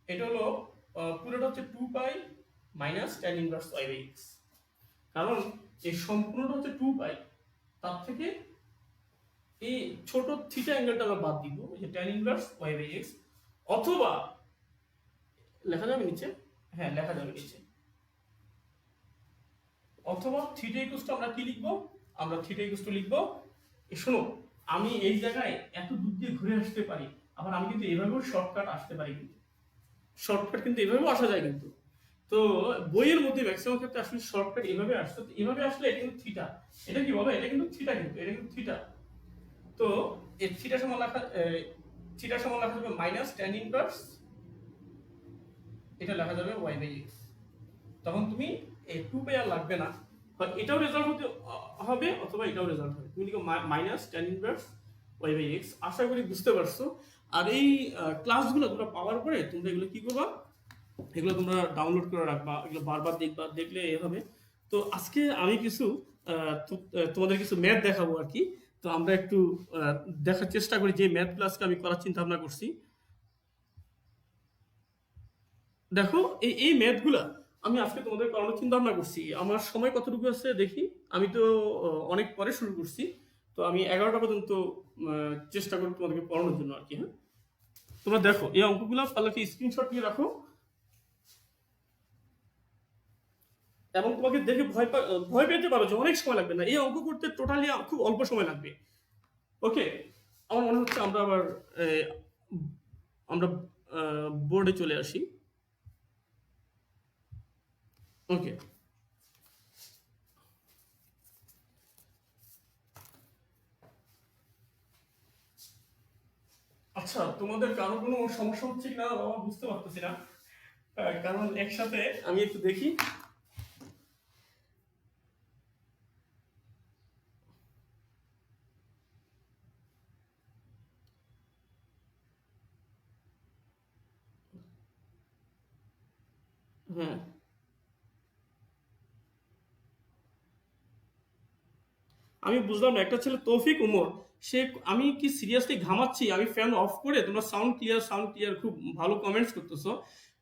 এটা হলো পুরোটা হচ্ছে 2 pi minus tan inverse y by x, কারণ এই সম্পূর্ণটা হচ্ছে 2 পাই, তার থেকে এই ছোট থিটা অ্যাঙ্গেলটা আমরা বাদ দিব, এই যে tan inverse y by x। অথবা লেখা যাবে নিচে, হ্যাঁ লেখা যাবে নিচে, অথবা থিটা ইকুয়ালস টু আমরা কি লিখবো? আমরা থিটা ইকুয়ালস টু লিখবো, শোনো আমি এই জায়গায় এত দূর দিয়ে ঘুরে আসতে পারি, আবার আমি কিন্তু এইভাবেও শর্টকাট আসতে পারি, কিন্তু শর্টকাট কিন্তু এইভাবেও আসা যায় কিন্তু। তো বইয়ের মধ্যে ম্যাক্সিমাম ক্ষেত্রে আসলে শর্টকাট এইভাবে আসছে। এইভাবে আসলে এটা কিন্তু থিটা, এটা কি বলো? এটা কিন্তু থিটা, কিন্তু এটা কিন্তু থিটা। তো এই থিটা সমান লেখা যাবে মাইনাস tan ইনভার্স, এটা লেখা যাবে y বাই x। তখন তুমি এই 2 পাই আর লাগবে না, হয় এটাও রেজাল্ট হবে, অথবা এটাও রেজাল্ট হবে। তুমি লিখো minus tan inverse y by x. আশা করি বুঝতে পারছো। আর এই ক্লাসগুলো তোমরা পাওয়ার পরে তোমরা এগুলো কি করবা, এগুলো তোমরা ডাউনলোড করে রাখবা, এগুলো বারবার দেখবা, দেখলে এ হবে। তো আজকে আমি কিছু তোমাদের কিছু ম্যাথ দেখাবো আর কি। তো আমরা একটু দেখার চেষ্টা করি যে ম্যাথ ক্লাসকে আমি করার চিন্তা ভাবনা করছি। দেখো এই ম্যাথগুলা আমি আজকে তোমাদের করানোর চিন্তা ভাবনা করছি। আমার সময় কতটুকু আছে দেখি। আমি তো অনেক পরে শুরু করছি। তো আমি 11টা পর্যন্ত চেষ্টা করব তোমাদেরকে পড়ানোর জন্য আর কি। হ্যাঁ, তোমরা দেখো এই অঙ্কগুলো পারলে কি স্ক্রিনশট নিয়ে রাখো, এবং তোমাকে দেখে ভয় পেতে পারো যে অনেক সময় লাগবে না। এই অঙ্ক করতে টোটালি খুব অল্প সময় লাগবে। ওকে, আমার মনে হচ্ছে আমরা আবার আমরা বোর্ডে চলে আসি। ওকে, আচ্ছা তোমাদের কারো কোনো সমস্যা হচ্ছে কিনা বাবা বুঝতে পারতেছি না। কারণ একসাথে আমি একটু দেখি। হ্যাঁ, আমি বুঝলাম না, একটা ছেলে তৌফিক উমর, সে, আমি কি সিরিয়াসলি ঘামাচ্ছি? আমি ফ্যান অফ করে, তোমরা সাউন্ড ক্লিয়ার, খুব ভালো কমেন্টস করতেছো।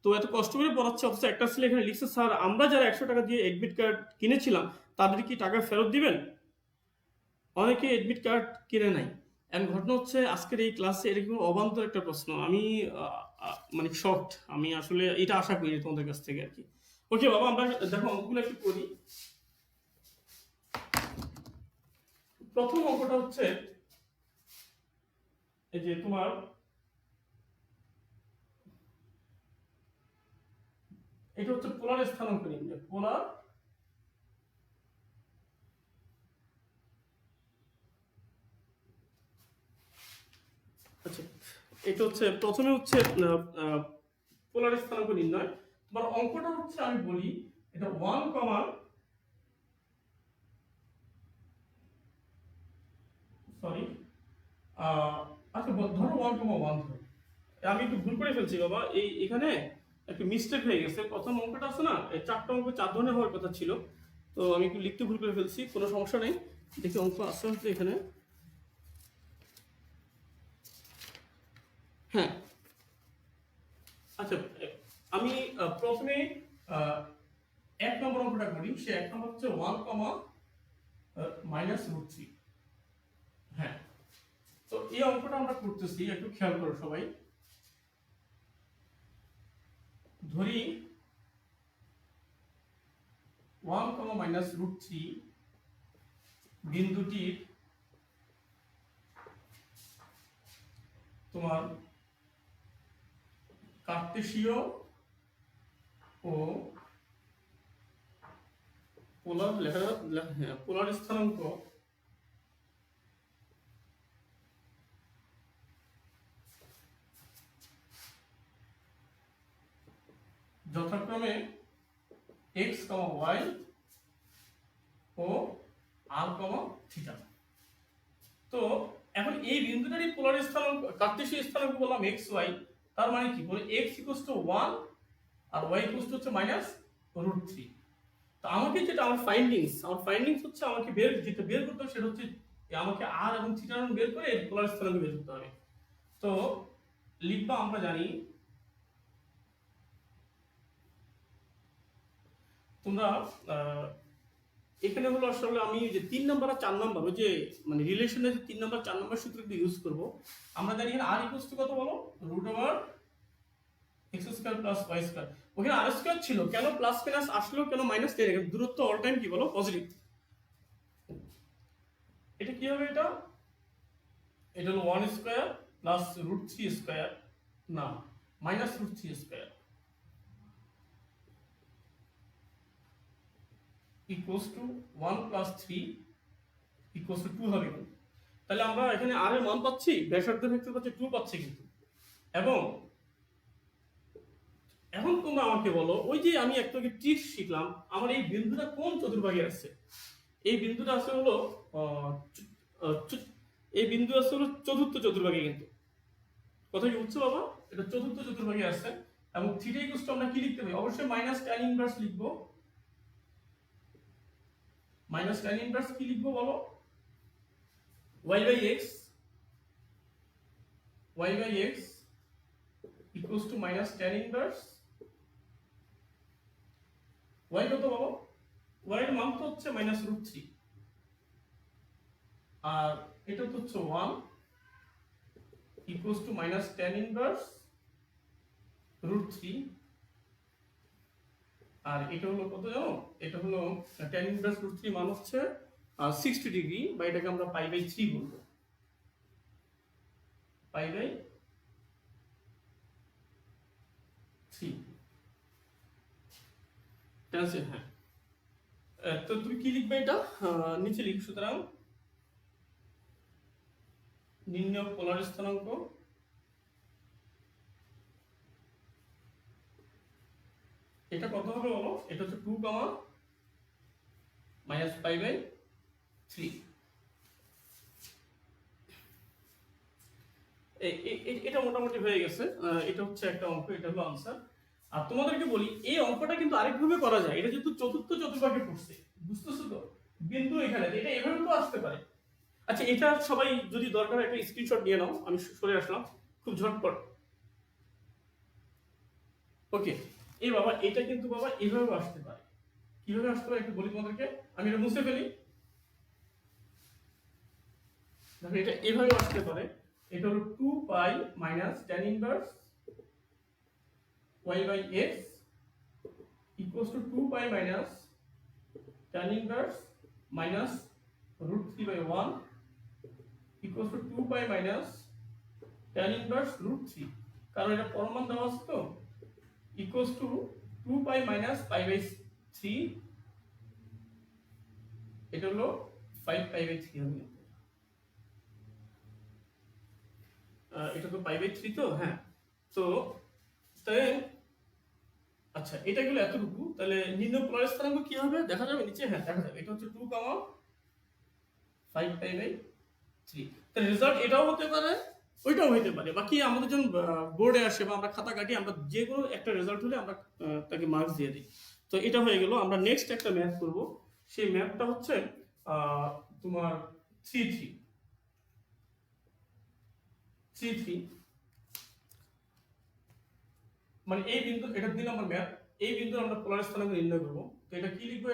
তো এত কষ্ট করে পড়াচ্ছি, অথচ একটা ছেলে এখানে লিখছে স্যার আমরা যারা 100 টাকা দিয়ে এডমিট কার্ড কিনেছিলাম তাদের কি টাকা ফেরত দিবেন? অনেকে এডমিট কার্ড কিনে নাই। এন্ড ঘটনা হচ্ছে আজকের এই ক্লাসে এরকম অবান্তর একটা প্রশ্ন, আমি মানে শকড। আমি আসলে এটা আশা করিনি তোমাদের কাছ থেকে আর কি। ওকে বাবা, আমরা দেখো অঙ্কগুলো একটু করি। প্রথম অঙ্কটা হচ্ছে এই যে তোমার, এটা হচ্ছে পোলার স্থানাঙ্ক নির্ণয়। পোলার আচ্ছা, এটা হচ্ছে প্রথমে হচ্ছে পোলার স্থানাঙ্ক নির্ণয়। তোমার অঙ্কটা হচ্ছে আমি বলি, এটা 1, সরি, আচ্ছা ধরো 1,1 ধরো। আমি একটু ভুল করে ফেলছি বাবা, এখানে একটু মিস্টেক হয়ে গেছে। প্রথম অঙ্কটা আছে না, এই 4টা অঙ্ক 4 ধরনের হওয়ার কথা ছিল। তো আমি একটু লিখতে ভুল করে ফেলছি, কোনো সমস্যা নেই। দেখি অঙ্ক আসতে আসতে এখানে। হ্যাঁ, আচ্ছা, আমি প্রথমে আহ, 1 নম্বর অঙ্কটা করি। সে 1 নম্বর হচ্ছে 1, -√3। হ্যাঁ, তো এই অঙ্কটা আমরা করতেছি, একটু খেয়াল করো সবাই। ধরি 1, -√3 বিন্দুটির তোমার কার্তেশীয় ও পোলার স্থানাঙ্ক যথাক্রমে x, y ও r, থিটা। তো এখন এই বিন্দুটারই পোলার স্থানাঙ্ক, কার্তেশীয় স্থানাঙ্ক বললাম x, y। তার মানে কি বলে, x = 1 আর y হচ্ছে -√3। তো আমাকে যেটা আমার ফাইন্ডিংস হচ্ছে, আমাকে যেটা বের করতে হবে সেটা হচ্ছে আমাকে r এবং থিটার মান বের করে পোলার স্থানাঙ্ক বের করতে হবে। তো লিখবা, আমরা জানি, তোমরা এখানে হলো আসলে আমি যে 3 নম্বর আর 4 নম্বর, ওই যে মানে রিলেশনের যে 3 নম্বর 4 নম্বর সূত্রটি ইউজ করব। আমরা জানি এখানে r কত বলো, √x² + y²। ওখানে r² ছিল, কেন প্লাস মাইনাস আসলো, কেন মাইনাস? দূরত্ব অল টাইম কি বলো, পজিটিভ। এটা কি হবে, এটা হলো 1² + √3², না -√3² = 1 + 3 = 2 হবে। তাহলে আমরা এখানে r এর মান পাচ্ছি, ব্যাসার্ধের ক্ষেত্রে পাচ্ছি 2 পাচ্ছি কিন্তু। এবং এখন তোমরা আমাকে বলো, ওই যে আমি একটু আগে ট্রিক শিখলাম, আমার এই বিন্দুটা কোন চতুর্ভাগে আছে? এই বিন্দুটা আছে হলো এই বিন্দু আছে হলো চতুর্থ চতুর্ভাগে, কিন্তু কথা কি বুঝছো বাবা? এটা চতুর্থ চতুর্ভাগে আছে। এবং থিটা ইকুয়াল টু আমরা কি লিখতে পারি? অবশ্যই মাইনাস tan ইনভার্স লিখবো। মাইনাস tan ইনভার্স কি লিখবো বলো? y by x, y by x equal to minus tan inverse y কত বলো? y এর মান তো হচ্ছে মাইনাস রুট থ্রি, আর এটা তো হচ্ছে 1 equal to minus tan inverse root three, আর এটা হলো কত জানো? এটা হলো tan ইনভার্স রুট থ্রি মান হচ্ছে 60 ডিগ্রি, বা এটাকে আমরা পাই বাই 3 বলবো। পাই বাই 3 আছে। হ্যাঁ, তো তুমি কি লিখবে এটা? নিচে লিখ। সুতরাং নির্ণয় পোলার স্থানাঙ্ক এটা কত হবে বলো? এটা হচ্ছে 2 মাইনাস পাই বাই 3। এটা মোটামুটি হয়ে গেছে। এটা হচ্ছে একটা অঙ্ক, এটা হলো আনসার। আর তোমাদেরকে বলি, এই অঙ্কটা কিন্তু আরেকভাবে করা যায়। এটা যেহেতু চতুর্থ চতুর্ভাগে পড়ছে, বুঝতেছো তো? বিন্দু এখানে, এটা এভাবে তো আসতে পারে। আচ্ছা, এটা সবাই যদি দরকার একটা স্ক্রিনশট নিয়ে নাও, আমি সরে আসলাম খুব ঝটপট। ওকে, এই বাবা এটা কিন্তু বাবা এভাবে আসতে পারে। কিভাবে আসতে পারে একটু বলি তোমাদেরকে, আমি এটা মুছে ফেলি। দেখো এটা এভাবে আসতে পারে। এটা হলো 2 pi minus tan inverse y by x equals to 2 pi minus tan inverse minus root 3 by 1 equals to 2 pi minus tan inverse root 3, কারণ এটা পরমান দেওয়া আছে তো, equals to 2 pi minus pi by 3, এটা হলো 5 পাই বাই 3 হবে। এটা তো পাই বাই 3 তো। হ্যাঁ, তো তাই আচ্ছা, এটা গেল এতটুকু। তাহলে নির্ণয় পোলার স্থানাঙ্ক কি হবে দেখা যাবে নিচে? হ্যাঁ, দেখা যাবে। এটা হচ্ছে 2 5 পাই বাই 3। তাহলে রেজাল্ট এটাও হতে পারে, ওইটাও হতে পারে। বাকি আমাদের যখন বোর্ডে আসে বা আমরা খাতা কাটি, আমরা যে কোনো একটা রেজাল্ট হলে আমরা তাকে মার্কস দিয়ে দিই। তো এটা হয়ে গেল। আমরা নেক্সট একটা ম্যাথ করব। সেই ম্যাথটা হচ্ছে তোমার 3 3 মানে এই বিন্দু, এটা 2 নম্বর ম্যাথ। এই বিন্দু আমরা পোলার স্থানাঙ্ক নির্ণয় করব। তো এটা কি লিখবো?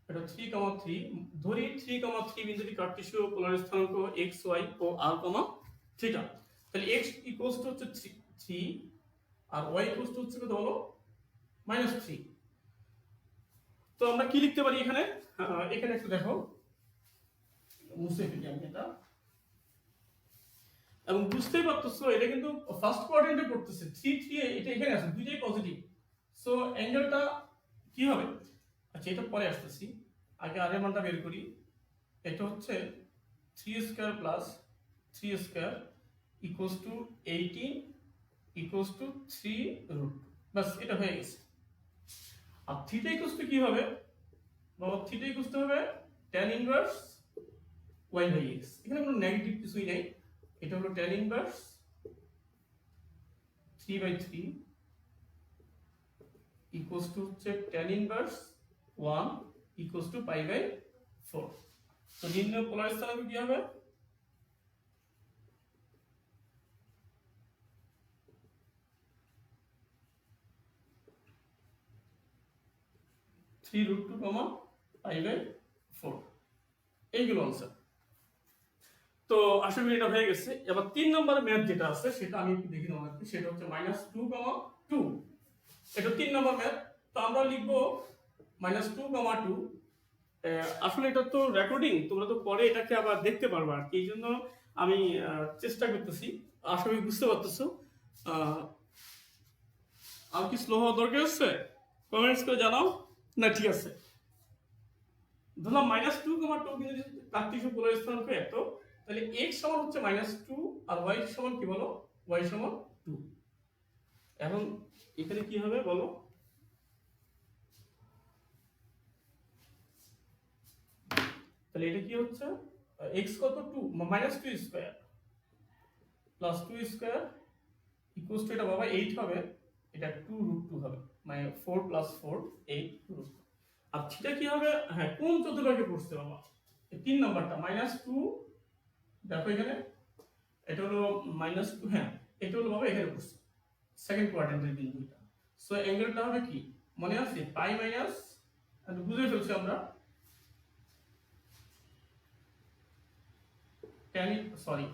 এটা 3, 3 ধরি। 3, 3 বিন্দুটি কার্টেসীয় পোলার স্থানাঙ্ক x, y ও r, থিটা। তাহলে x ইকুয়ালস টু হচ্ছে 3 আর y ইকুয়ালস টু হচ্ছে কত বলো? -3। তো আমরা কি লিখতে পারি এখানে? এখানে একটু দেখো, মুছে ফেলি আমি এটা। এবং বুঝতেই পারতেছো এটা কিন্তু ফার্স্ট কোয়াড্রেন্টে পড়তেছে। 3 3 এটা এখানে আছে, দুইটাই পজিটিভ। সো অ্যাঙ্গেলটা কি হবে? আচ্ছা, এটা পরে আসতেছি, আগে আর এর মানটা বের করি। এটা হচ্ছে 3 square plus 3 square equals to 18 equals to 3 root. বাস, এটা হয়ে গেছে। আর থিটা ইকুয়ালস টু কি হবে বাবা? থিটা ইকুয়ালস টু হবে tan inverse y by x। এখানে কোনো নেগেটিভ কিছুই নেই। এটা হলো tan ইনভার্স 3/3 ইকুয়ালস টু হচ্ছে tan inverse 1 equals to pi by 4। তো নির্ণয় পোলার স্থানাঙ্ক কি হবে? √2, পাই বাই 4। এইগুলো আনসার। তো আশা করি এটা হয়ে গেছে। এবার 3 নম্বরের ম্যাথ যেটা আছে সেটা আমি একটু দেখি তোমাদেরকে। সেটা হচ্ছে -2, 2। এটা 3 নম্বর ম্যাথ। তো আমরা লিখবো -2, 2। আসলে এটা তো রেকর্ডিং, তোমরা তো পরে এটাকে আবার দেখতে পারবে আর কি। এই জন্য আমি চেষ্টা করতেছি। আশা করি বুঝতে পারতেছো। আর কি স্লো হওয়া দরকার আছে? কমেন্টস করে জানাও। না ঠিক আছে, ধরলাম -2, 2 কিন্তু কার্টেসীয় পোলার স্থানাঙ্ক এত, তাহলে x সমান হচ্ছে -2 আর y সমান কি বলো? y সমান 2। এখন এখানে কি হবে বলো? তাহলে এটা কি হচ্ছে? x কত 2 minus 2 square plus 2 square equals two এটা বাবা 8 হবে, এটা 2 রুট 2 হবে, মানে 4 প্লাস 4 8 রুট। আর থিটা কি হবে? হ্যাঁ, কোন চতুর্ভাগে পড়ছে বাবা? এই 3 নাম্বারটা মাইনাস 2, দেখো এখানে এটা হলো মাইনাস 2, হ্যাঁ এটা হলো বাবা এখানে পড়ছে সেকেন্ড কোয়াড্রেন্টের বিন্দুটা। সো অ্যাঙ্গেলটা হবে কি মনে আছে? পাই মাইনাস, বুঝে ফেলছি আমরা, tan, সরি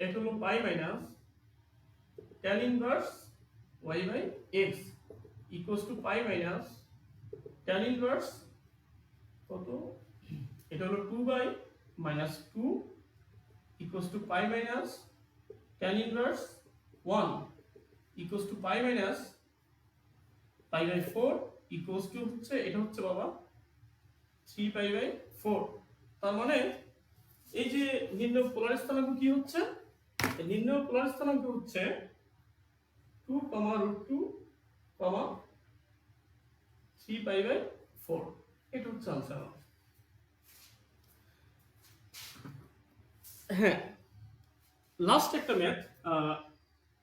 এটা হলো pi minus tan inverse y by x equals to pi minus tan inverse কত, এটা হলো 2 by minus 2 equals to pi minus tan inverse 1 equals to pi minus pi by 4 equals to হচ্ছে এটা হচ্ছে বাবা 3 পাই by 4। তার মানে এই যে নির্ণয় পোলার স্থানাঙ্ক কি হচ্ছে? নির্ণয় পোলার স্থানাঙ্ক হচ্ছে 2, √2, 3 পাই বাই 4। এটা হচ্ছে আনসার। হ্যাঁ, লাস্ট একটা ম্যাথ,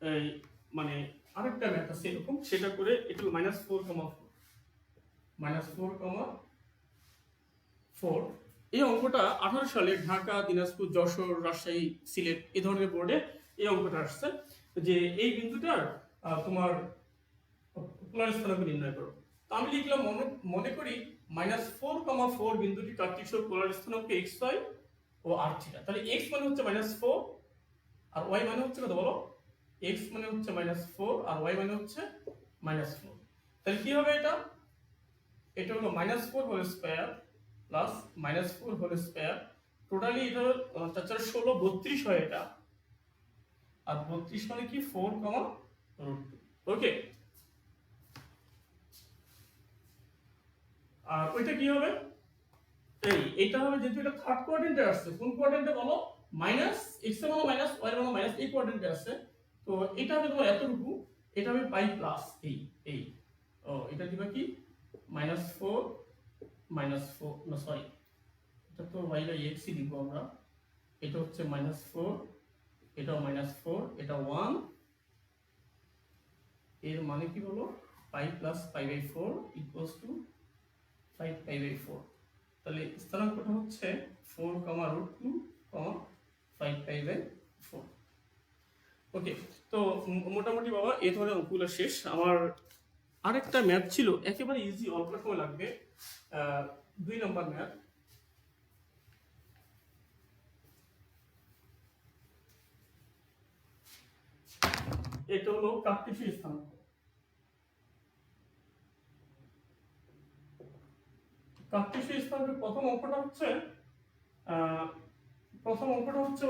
এই মানে আরেকটা ম্যাথ আছে এরকম, সেটা করে এটা -4,4 এই অঙ্কটা 18 সালে ঢাকা, দিনাজপুর, যশোর, রাজশাহী, সিলেট এই ধরনের বোর্ডে এই অঙ্কটা আসছে যে এই বিন্দুটার তোমার পোলার স্থানাঙ্ক নির্ণয় করো। তো আমি লিখলাম মনে করি -4,4 বিন্দুটি কার্টেসীয় পোলার স্থানাঙ্ক xy ও r থিটা। তাহলে x মানে হচ্ছে -4 আর y মানে হচ্ছে কত বলো? x মানে হচ্ছে -4 আর y মানে হচ্ছে -4। তাহলে কি হবে এটা? এটা হলো -4 whole square plus -4 whole square, totally এটা 4 16 32 হয় এটা, আর 32 মানে কি 4, ওকে। আর ওইটা কি হবে? এইটা হবে, যেহেতু এটা থার্ড কোয়াড্রেন্টে আসছে, কোন কোয়াড্রেন্টে বলো? মাইনাস, x এর মান মাইনাস, y এর মান মাইনাস, এই কোয়াড্রেন্টে আসছে। তো এটা হবে তোমার এতটুকু, এটা হবে পাই প্লাস এই এটা দিবা কি -4 -4, না সরি, এটা তো y বাই x ই লিখবো আমরা। এটা হচ্ছে -4, এটাও -4, এটা 1, এর মানে কি হলো pi plus pi by 4 equals to 5 pi by 4। তাহলে স্থানাঙ্কটা হচ্ছে 4, √2, 5 পাই বাই 4। ওকে, তো মোটামুটি বাবা এই ধরনের অঙ্কগুলো শেষ। আমার আরেকটা ম্যাথ ছিল একেবারে ইজি, অল্প সময় লাগবে, 2 নম্বর ম্যাথ। এটা হলো কার্টেসীয় স্থানাঙ্ক। কার্টেসীয় স্থানাঙ্কের প্রথম অঙ্কটা হচ্ছে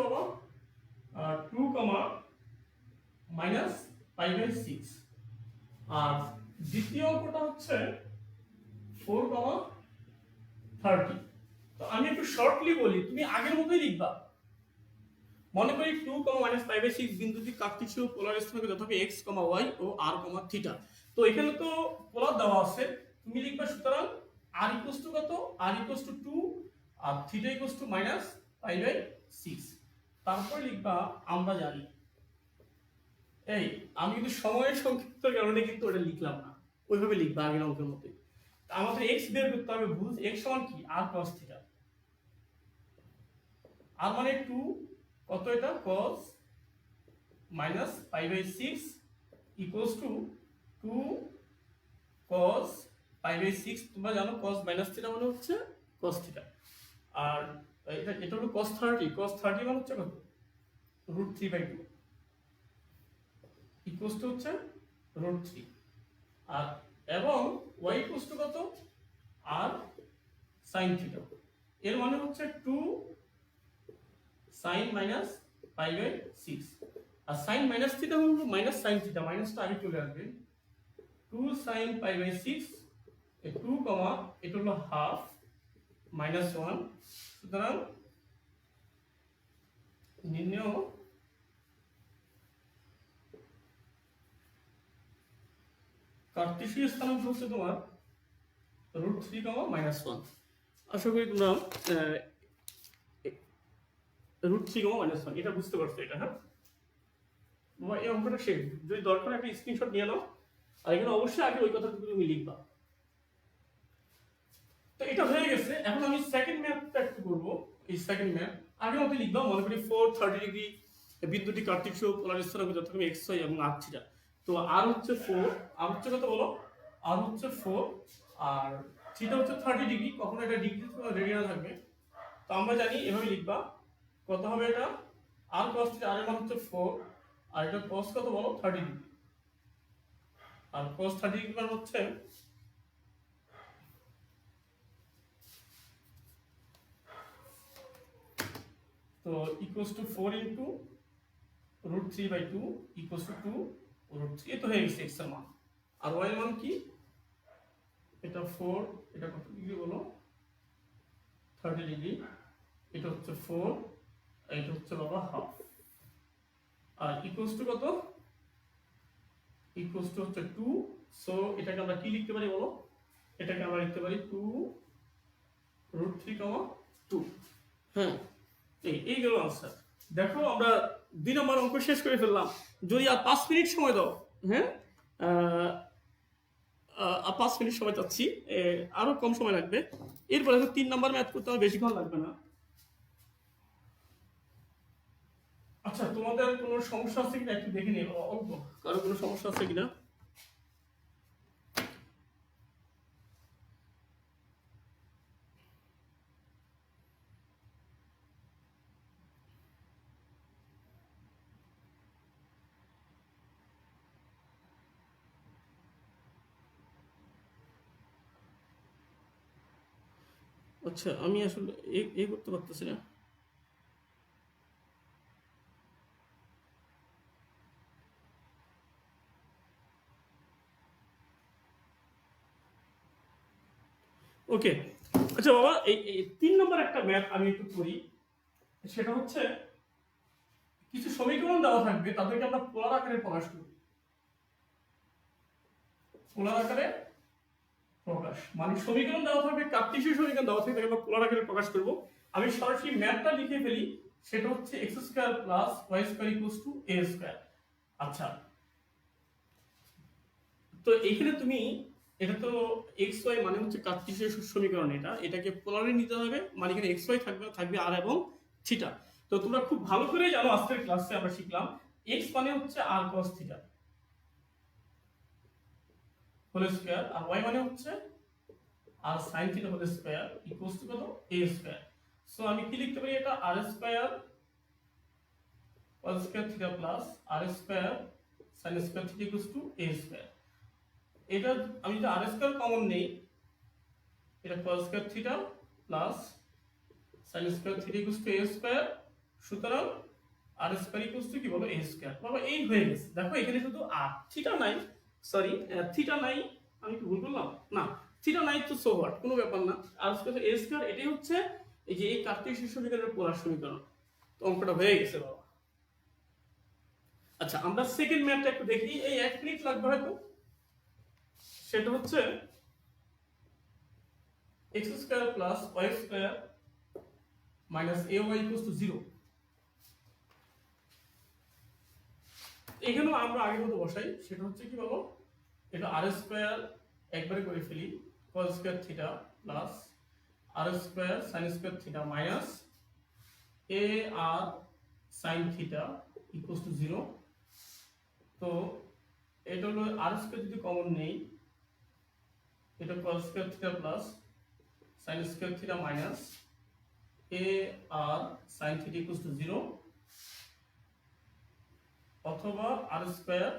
বাবা 2, পাই বাই 6, আর দ্বিতীয় অঙ্কটা হচ্ছে 4, 30। তো আমি একটু শর্টলি বলি, তুমি আগের মতোই লিখবা। মনে করি 2, পাই বাই 6 বিন্দুটি কার্টেসীয় পোলার স্থানাঙ্ক যথাক্রমে x, y ও r, থিটা। তো এখানে তো পোলার দেওয়া আছে, তুমি লিখবা সুতরাং r ইকুয়ালস টু কত? r ইকুয়ালস টু 2 আর theta equals to pi by 6। তারপর লিখবা আমরা জানি। আমি কিন্তু সময়ের সংক্ষিপ্তর কারণে কিন্তু ওটা লিখলাম না, ওইভাবে লিখবা আগের অঙ্কের মতোই। আমাদের x বের করতে হবে, বুঝ x সমান কি r cos থিটা। r মানে 2, কত এটা cos pi by 6 equals to 2 cos pi by 6। তোমরা জানো cos মাইনাস থিটা মানে হচ্ছে cos থিটা, আর এটা হলো cos 30 মানে হচ্ছে কত? √3/2 ইকুয়ালস টু হচ্ছে √3, আর এবং y ইকুয়ালস টু কত? r sin theta. এর মানে হচ্ছে 2 sin পাই বাই 6, আর sin মাইনাস থিটা হলো মাইনাস sin থিটা, মাইনাসটা আগে চলে আসবে। 2 sin পাই বাই 6, 2, এটা হলো হাফ -1। সুতরাং নির্ণয় কার্তেশীয় স্থানাঙ্ক হচ্ছে তোমার √3, -1। আশা করি তোমরা √3, -1 এটা বুঝতে পারছো এটা, হ্যাঁ বাবা এই অঙ্কটা শেষ। যদি দরকার একটা স্ক্রিনশট নিয়ে নাও, আর এখানে অবশ্যই আগে ওই কথাটা তুমি লিখবা। তো এটা হয়ে গেছে। এখন আমি সেকেন্ড ম্যাথটা একটু করবো। এই সেকেন্ড ম্যাথ আগে মতো লিখবা, মনে করি 430° বিন্দুটি কার্তেশীয় পোলার স্থানাঙ্ক যথাক্রমে x, y এবং r থিটা। তো r হচ্ছে 4, r হচ্ছে কত বলো, r হচ্ছে 4 আর থিটা হচ্ছে 30°। কখনো এটা ডিগ্রি রেডিয়ান থাকবে। তো আমরা জানি এভাবে লিখবা, কত হবে এটা r cos থিটা, r এর মান হচ্ছে 4 আর এটা cos কত বলো 30°। আর cos 30° মান হচ্ছে তো equals to 4 into √3/2 equals to 2√3। এ তো হয়ে গেছে x এর মান। আর y এর মান কি, এটা 4, এটা কত ডিগ্রি বলো 30°, এটা হচ্ছে 4 আর এটা হচ্ছে বাবা হাফ। আর ইকুয়ালস টু কত, ইকুয়ালস টু হচ্ছে 2। সো এটাকে আমরা কি লিখতে পারি বলো, এটাকে আমরা লিখতে পারি 2√3, 2। হ্যাঁ এই গেল আনসার। দেখো আমরা 2 নম্বর অঙ্ক শেষ করে ফেললাম। যদি আর 5 মিনিট সময় দাও, হ্যাঁ 5 মিনিট সময় চাচ্ছি, আরো কম সময় লাগবে। এরপরে 3 নম্বর ম্যাথ করতে আমার বেশিক্ষণ লাগবে না। আচ্ছা তোমাদের কোনো সমস্যা আছে কিনা একটু দেখে নিও, অল্প কারো কোনো সমস্যা আছে কিনা। আচ্ছা আমি আসলে এই করতে পারতেছি না। ওকে আচ্ছা বাবা, এই 3 নম্বর একটা ম্যাথ আমি একটু করি। সেটা হচ্ছে কিছু সমীকরণ দেওয়া থাকবে, তাদেরকে আমরা পোলার আকারে প্রকাশ করব। পোলার আকারে প্রকাশ মানে সমীকরণ দেওয়া থাকবে, কার্তেশীয় সমীকরণ দেওয়া থাকবে, তাকে আমরা পোলার আকারে প্রকাশ করব। আমি সরাসরি ম্যাথটা লিখে ফেলি, সেটা হচ্ছে x² + y² = a²। আচ্ছা তো এইখানে তুমি, এটা তো এক্স ওয়াই মানে হচ্ছে কার্তেশীয় সমীকরণ, এটাকে পোলারে নিতে হবে, মানে এখানে এক্স ওয়াই থাকবে আর এবং থিটা। তো তোমরা খুব ভালো করে জানো, আজকের ক্লাসে আমরা শিখলাম এক্স মানে হচ্ছে r cos theta whole square, আর ওয়াই মানে হচ্ছে r sin theta whole square equals to কত a স্কয়ার। সো আমি কি লিখতে পারি, এটা r square cos square theta plus r square sin square theta equals to a square. এটা আমি যদি আর স্কয়ার কমন নেই, এটা cos square theta plus sin square theta equals to a square. সুতরাং আর স্কয়ার ইকুয়ালস টু কি বলো a square. বাবা এই হয়ে গেছে। দেখো এখানে শুধু আর থিটা নাই, সরি থিটা নাই, আমি কি ভুল করলাম, না থিটা নাই তো সো হোয়াট, কোনো ব্যাপার না। আর স্কয়ার a স্কয়ার এটাই হচ্ছে এই যে এই কার্তেশীয় সমীকরণের পোলার সমীকরণ। তো অঙ্কটা হয়ে গেছে বাবা। আচ্ছা আমরা সেকেন্ড ম্যাথটা একটু দেখি, এই 1 মিনিট লাগবে হয়তো। সেটা হচ্ছে x² + y² - ay = 0। এখানেও আমরা আগের মতো বসাই, সেটা হচ্ছে কি বলো, এটা আর স্কয়ার একবারে করে ফেলি cos square theta plus r square sin square theta minus a r sin theta equals to 0। তো এটা হলো আর স্কয়ার যদি কমন নেই, এটা cos square theta plus sin square theta minus a r sin theta equals to 0, অথবা r square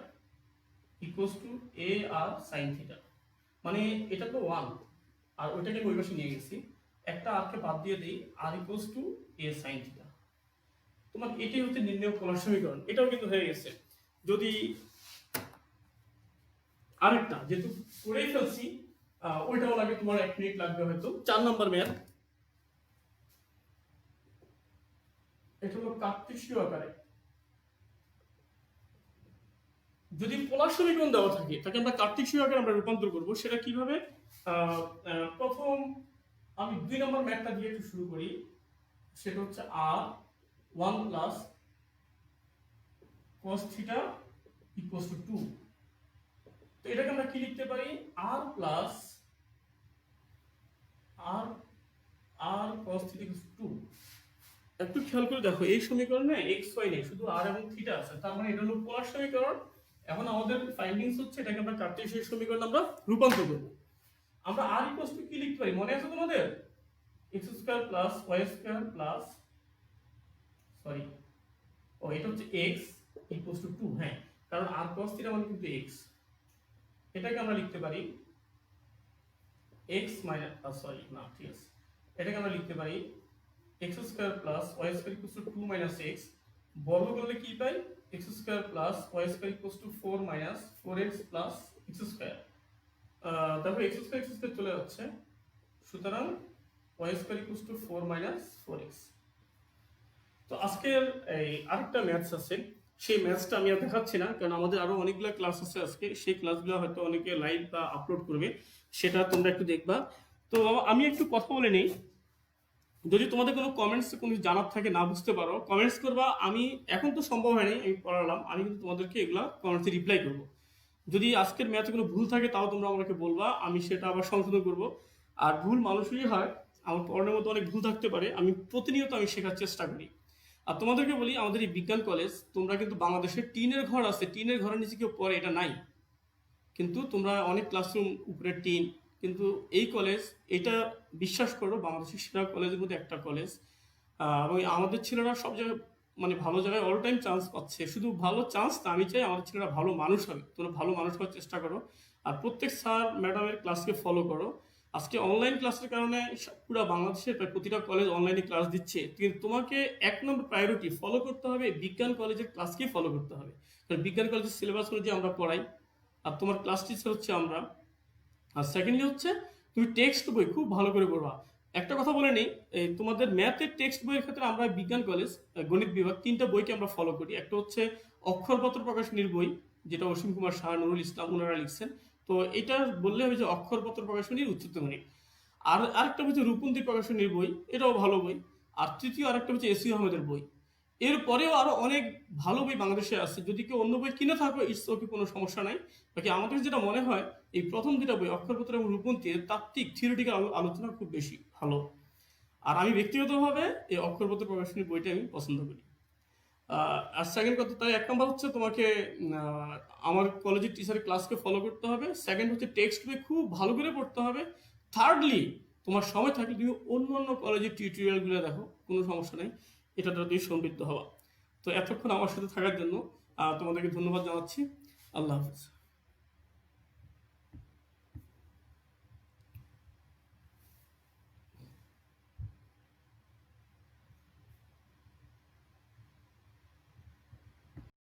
equals to a r sin theta. মানে এটা তো 1 আর ওইটাকে ওই পাশে নিয়ে গেছি, একটা আর কে বাদ দিয়ে দেই, r equals to a sin theta. তোমার এটাই হচ্ছে নির্ণয় পোলার সমীকরণ। এটাও কিন্তু হয়ে গেছে। যদি আরেকটা যেহেতু করেই ফেলছি, ওইটাও লাগে তোমার 1 মিনিট লাগবে হয়তো। 4 নাম্বার ম্যাথ, এটা হলো কার্তেশীয় আকারে যদি পোলার সমীকরণ দেওয়া থাকে তাকে আমরা কার্তিক সমীকরণে আমরা রূপান্তর করব। সেটা কিভাবে? প্রথম আমি 2 নম্বর ম্যাথটা দিয়ে একটু শুরু করি। সেটা হচ্ছে r 1 plus cos theta equals to 2। তো এটাকে আমরা কি লিখতে পারি? R plus r r cos theta equals to 2। একটু খেয়াল করে দেখো, এই সমীকরণে এক্স ওয়াই নেই, শুধু আর এবং থিটা আছে, তার মানে এটা হলো পোলার সমীকরণ। এখন আমাদের ফাইন্ডিংস হচ্ছে এটাকে আমরা কার্টেসিয়ান সমীকরণ আমরা রূপান্তর করব। আমরা আর ইকুয়ালস টু কি লিখতে পারি মনে আছে তোমাদের? X square plus y square plus sorry এটা হচ্ছে এক্স ইকুয়ালস টু 2। হ্যাঁ, কারণ আর cos থিটা মানে কিন্তু এক্স। এটাকে আমরা লিখতে পারি এক্স মাইনাস সরি না ঠিক আছে, এটাকে আমরা লিখতে পারি x square plus y square equals to 2 minus x. বর্গ করলে কি পাই? X square plus y square equals to 4 minus 4x plus x square. তারপর এক্স স্কয়ার চলে যাচ্ছে, সুতরাং y square equals to 4 minus 4x। তো আজকের এই আরেকটা ম্যাথস আছে, সেই ম্যাথসটা আমি আর দেখাচ্ছি না, কারণ আমাদের আরো অনেকগুলো ক্লাস আছে আজকে। সেই ক্লাসগুলো হয়তো অনেকে লাইভ বা আপলোড করবে, সেটা তোমরা একটু দেখবা। তো আমি একটু কথা বলে নিই। যদি তোমাদের কোনো কমেন্টস কোনো জানার থাকে, না বুঝতে পারো, কমেন্টস করবা। আমি এখন তো সম্ভব হয়নি, আমি পড়ালাম, আমি কিন্তু তোমাদেরকে এগুলা কমেন্টসে রিপ্লাই করব। যদি আজকের ম্যাথে কোনো ভুল থাকে তাও তোমরা আমাকে বলবা, আমি সেটা আবার সংশোধন করব। আর ভুল মানুষেরই হয়, আমার পড়ানোর মতো অনেক ভুল থাকতে পারে, আমি প্রতিনিয়ত শেখার চেষ্টা করি। আর তোমাদেরকে বলি, আমাদের এই বিজ্ঞান কলেজ, তোমরা কিন্তু বাংলাদেশের টিনের ঘর আছে, টিনের ঘরের নিচে কেউ পড়ে এটা নাই, কিন্তু তোমরা অনেক ক্লাসরুম উপরে টিন, কিন্তু এই কলেজ, এটা বিশ্বাস করো বাংলাদেশের সেরা কলেজের মধ্যে একটা কলেজ। এবং আমাদের ছেলেরা সব জায়গায় মানে ভালো জায়গায় অল টাইম চান্স পাচ্ছে। শুধু ভালো চান্স না, আমি চাই আমাদের ছেলেরা ভালো মানুষ হবে। তোমরা ভালো মানুষ হওয়ার চেষ্টা করো, আর প্রত্যেক স্যার ম্যাডামের ক্লাসকে ফলো করো। আজকে অনলাইন ক্লাসের কারণে পুরো বাংলাদেশের প্রায় প্রতিটা কলেজ অনলাইনে ক্লাস দিচ্ছে, কিন্তু তোমাকে 1 নম্বর প্রায়োরিটি ফলো করতে হবে, বিজ্ঞান কলেজের ক্লাসকেই ফলো করতে হবে। কারণ বিজ্ঞান কলেজের সিলেবাস অনুযায়ী আমরা পড়াই, আর তোমার ক্লাস টিচার হচ্ছে আমরা। আর সেকেন্ডলি হচ্ছে তুমি টেক্সট বই খুব ভালো করে পড়বা। একটা কথা বলে নেই, এই তোমাদের ম্যাথের টেক্সট বইয়ের ক্ষেত্রে আমরা বিজ্ঞান কলেজ গণিত বিভাগ 3টা বইকে আমরা ফলো করি। একটা হচ্ছে অক্ষরপত্র প্রকাশনীর বই, যেটা অসীম কুমার শাহ, নুরুল ইসলাম ওনারা লিখছেন। তো এটা বললে হবে যে অক্ষরপত্র প্রকাশনীর উচ্চতর গণিত। আর আরেকটা হচ্ছে রূপন্তী প্রকাশনীর বই, এটাও ভালো বই। আর তৃতীয় আরেকটা হচ্ছে এসি আহমেদের বই। এরপরেও আরো অনেক ভালো বই বাংলাদেশে আছে, যদি কেউ অন্য বই কিনে থাকো ইটস ওকে, কোনো সমস্যা নাই। বাকি আমাদের যেটা মনে হয়, এই প্রথম 2টা বই অক্ষরপত্র এবং রূপন্তী, তাত্ত্বিক থিওরিটিক্যাল আলোচনা খুব বেশি ভালো। আর আমি ব্যক্তিগতভাবে এই অক্ষরপত্র প্রকাশনীর বইটা আমি পছন্দ করি। আর সেকেন্ড কথা, তাই 1 নম্বর হচ্ছে তোমাকে আমার কলেজের টিচারের ক্লাসকে ফলো করতে হবে। সেকেন্ড হচ্ছে টেক্সট বই খুব ভালো করে পড়তে হবে। থার্ডলি, তোমার সময় থাকলে তুমি অন্য অন্য কলেজের টিউটোরিয়ালগুলো দেখো, কোনো সমস্যা নেই, এটা দ্বারা তুমি সমৃদ্ধ হওয়া। তো এতক্ষণ আমার সাথে থাকার জন্য তোমাদেরকে ধন্যবাদ জানাচ্ছি। আল্লাহ হাফিজ।